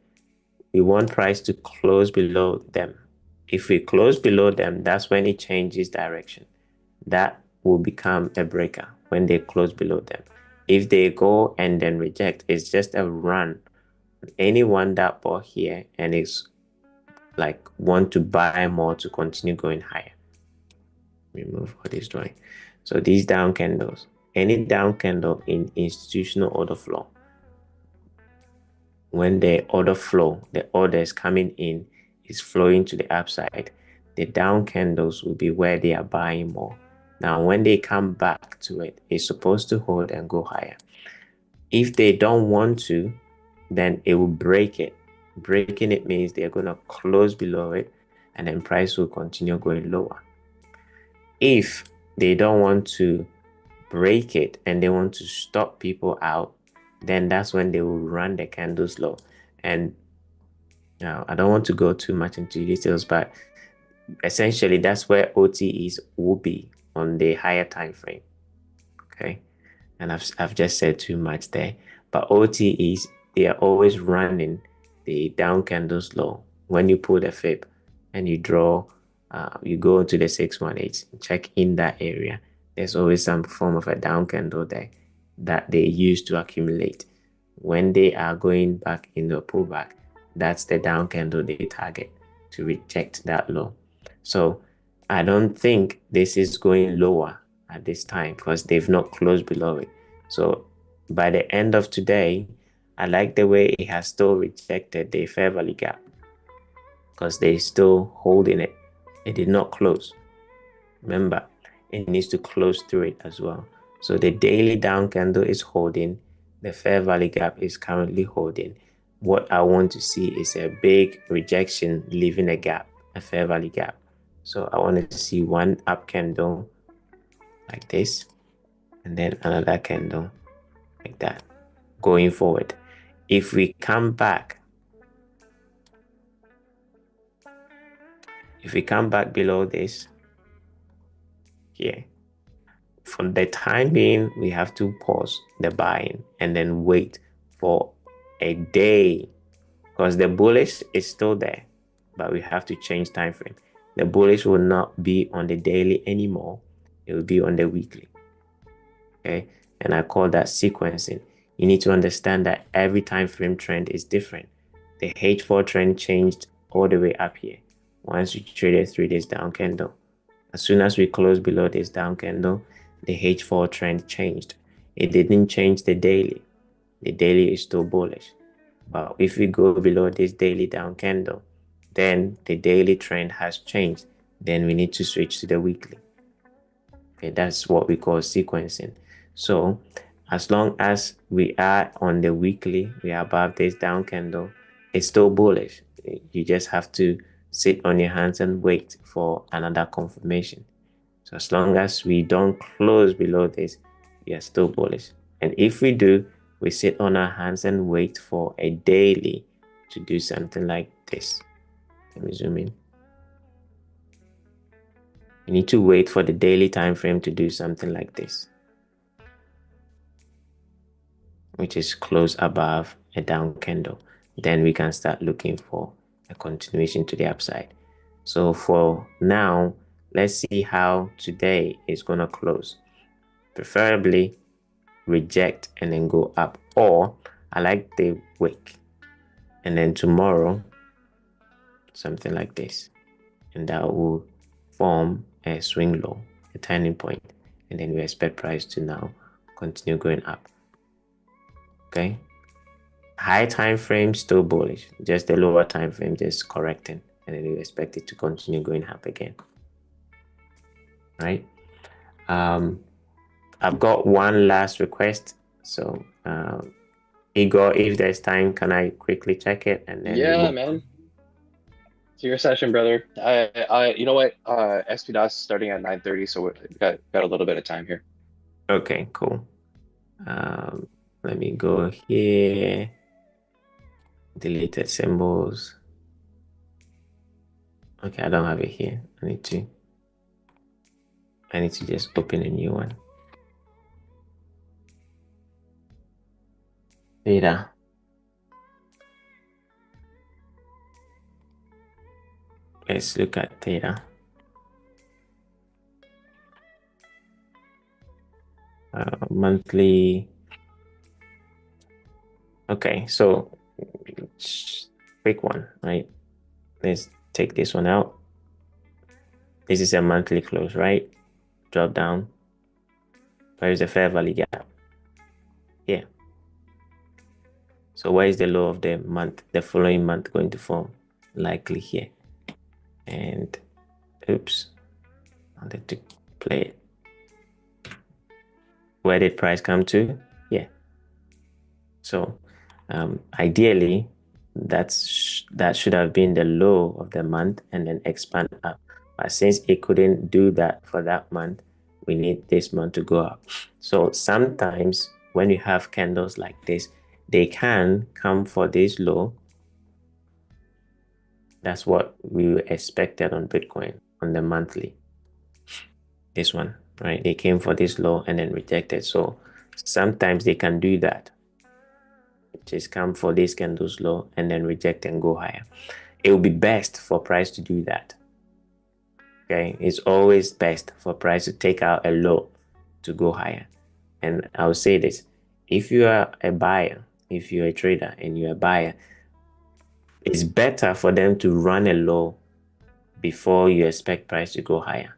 we want price to close below them. If we close below them, that's when it changes direction. That will become a breaker when they close below them. If they go and then reject, it's just a run. Anyone that bought here and is like want to buy more to continue going higher. Remove what is drawing. So these down candles, any down candle in institutional order flow, when the order flow, the orders coming in is flowing to the upside, the down candles will be where they are buying more. Now, when they come back to it, it's supposed to hold and go higher. If they don't want to, then it will break it. Breaking it means they're going to close below it and then price will continue going lower. If they don't want to break it and they want to stop people out, then that's when they will run the candles low. And now I don't want to go too much into details, but essentially that's where OTEs will be on the higher time frame. Okay. And I've just said too much there. But OTEs, they are always running the down candles low. When you pull the fib and you draw, you go into the 618, check in that area. There's always some form of a down candle there that they use to accumulate. When they are going back in the pullback, that's the down candle they target to reject that low. So I don't think this is going lower at this time because they've not closed below it. So by the end of today, I like the way it has still rejected the fair value gap because they're still holding it. It did not close. Remember, it needs to close through it as well. So the daily down candle is holding. The fair value gap is currently holding. What I want to see is a big rejection leaving a gap, a fair value gap. So I want to see one up candle like this and then another candle like that going forward. If we come back, if we come back below this here, for the time being, we have to pause the buying and then wait for a day because the bullish is still there, but we have to change time frame. The bullish will not be on the daily anymore. It will be on the weekly. Okay. And I call that sequencing. You need to understand that every time frame trend is different. The H4 trend changed all the way up here. Once we traded through this down candle, as soon as we close below this down candle, the H4 trend changed. It didn't change the daily. The daily is still bullish. But if we go below this daily down candle, then the daily trend has changed. Then we need to switch to the weekly. Okay, that's what we call sequencing. So as long as we are on the weekly, we are above this down candle, it's still bullish. You just have to sit on your hands and wait for another confirmation. So as long as we don't close below this, we are still bullish. And if we do, we sit on our hands and wait for a daily to do something like this. Let me zoom in. You need to wait for the daily time frame to do something like this, which is close above a down candle. Then we can start looking for a continuation to the upside. So for now, let's see how today is going to close. Preferably reject and then go up, or I like the wick, and then tomorrow something like this, and that will form a swing low, a turning point, and then we expect price to now continue going up. Okay, high time frame still bullish, just the lower time frame just correcting, and then we expect it to continue going up again. Right. I've got one last request. So Igor, if there's time, can I quickly check it and then we Yeah, move on? man. To your session, brother. You know what? SP DOS starting at 9:30, so we got a little bit of time here. Okay, cool. Um, Let me go here. Deleted symbols. Okay, I don't have it here. I need to just open a new one. Data. Let's look at data. Monthly. Okay, so quick one, right? Let's take this one out. This is a monthly close, right? Drop down. Where is the fair value gap? Here. So where is the low of the month, the following month going to form? Likely here. And oops, I wanted to play it. Where did price come to? Yeah. So ideally, that should have been the low of the month and then expand up. But since it couldn't do that for that month, we need this month to go up. So sometimes when you have candles like this, they can come for this low. That's what we expected on Bitcoin on the monthly. This one, right? They came for this low and then rejected. So sometimes they can do that. Just come for this candles low and then reject and go higher. It will be best for price to do that. Okay, it's always best for price to take out a low to go higher. And I'll say this: if you are a buyer, if you're a trader and you're a buyer, it's better for them to run a low before you expect price to go higher.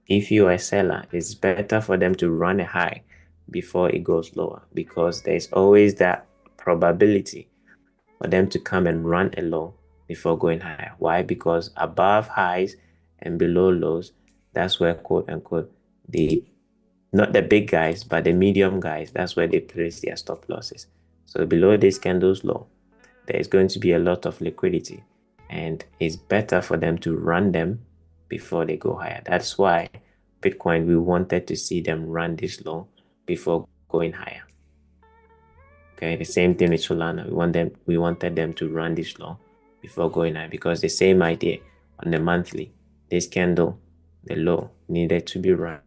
If you're a seller, it's better for them to run a high before it goes lower, because there's always that probability for them to come and run a low before going higher. Why? Because above highs and below lows, that's where quote unquote the not the big guys, but the medium guys, that's where they place their stop losses. So below this candles low, there is going to be a lot of liquidity, and it's better for them to run them before they go higher. That's why Bitcoin, we wanted to see them run this low before going higher. Okay, the same thing with Solana. We wanted them to run this law before going high because the same idea on the monthly, this candle, the low needed to be run.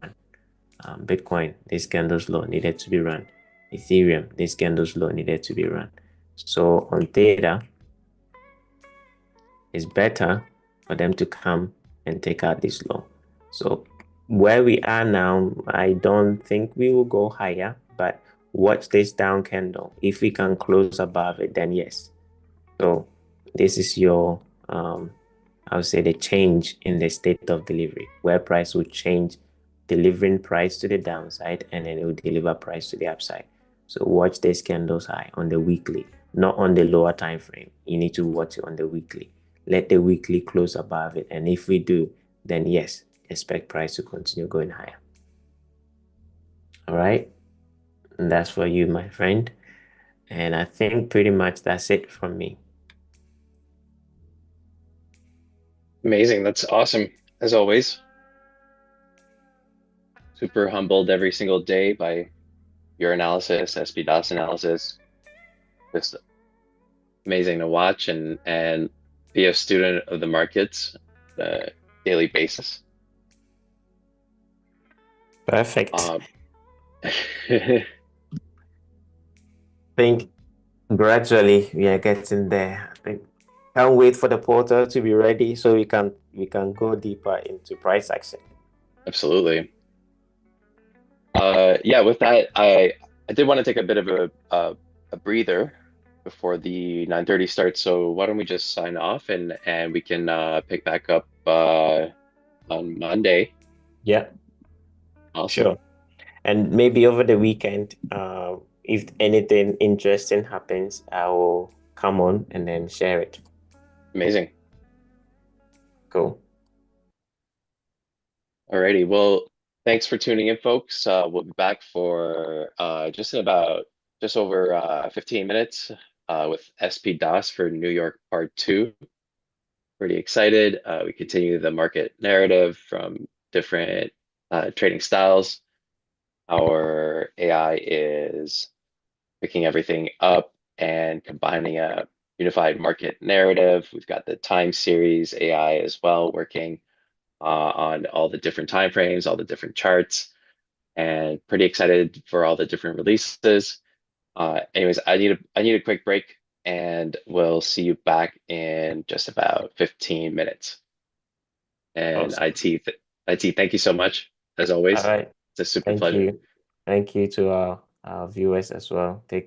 Bitcoin, this candle's low needed to be run. Ethereum, this candle's low needed to be run. So on Theta, it's better for them to come and take out this low. So where we are now, I don't think we will go higher, but watch this down candle. If we can close above it, then yes. So this is your, I would say, the change in the state of delivery, where price will change, delivering price to the downside, and then it will deliver price to the upside. So watch this candles high on the weekly, not on the lower time frame. You need to watch it on the weekly. Let the weekly close above it, and if we do, then yes, expect price to continue going higher. All right, and that's for you, my friend. And I think pretty much that's it from me. Amazing. That's awesome. As always, super humbled every single day by your analysis, SP DOS analysis. Just amazing to watch and be a student of the markets daily basis. Perfect. Um, Think gradually we are getting there. I think can't wait for the portal to be ready so we can go deeper into price action. absolutely. Yeah, with that, I did want to take a bit of a breather before the 9:30 starts. So why don't we just sign off and we can pick back up on Monday. Yeah, Awesome. sure. And maybe over the weekend, if anything interesting happens, I will come on and then share it. Amazing. Cool. Alrighty. Well, thanks for tuning in, folks. We'll be back for just in about just over 15 minutes with SP DOS for New York Part 2. Pretty excited. We continue the market narrative from different trading styles. Our AI is picking everything up and combining a unified market narrative. We've got the time series AI as well working on all the different time frames, all the different charts, and pretty excited for all the different releases. Anyways, I need a quick break, and we'll see you back in just about 15 minutes. And Awesome. IT, thank you so much as All always. right. It's a super Thank pleasure. you. Thank you to our viewers as well. Take care.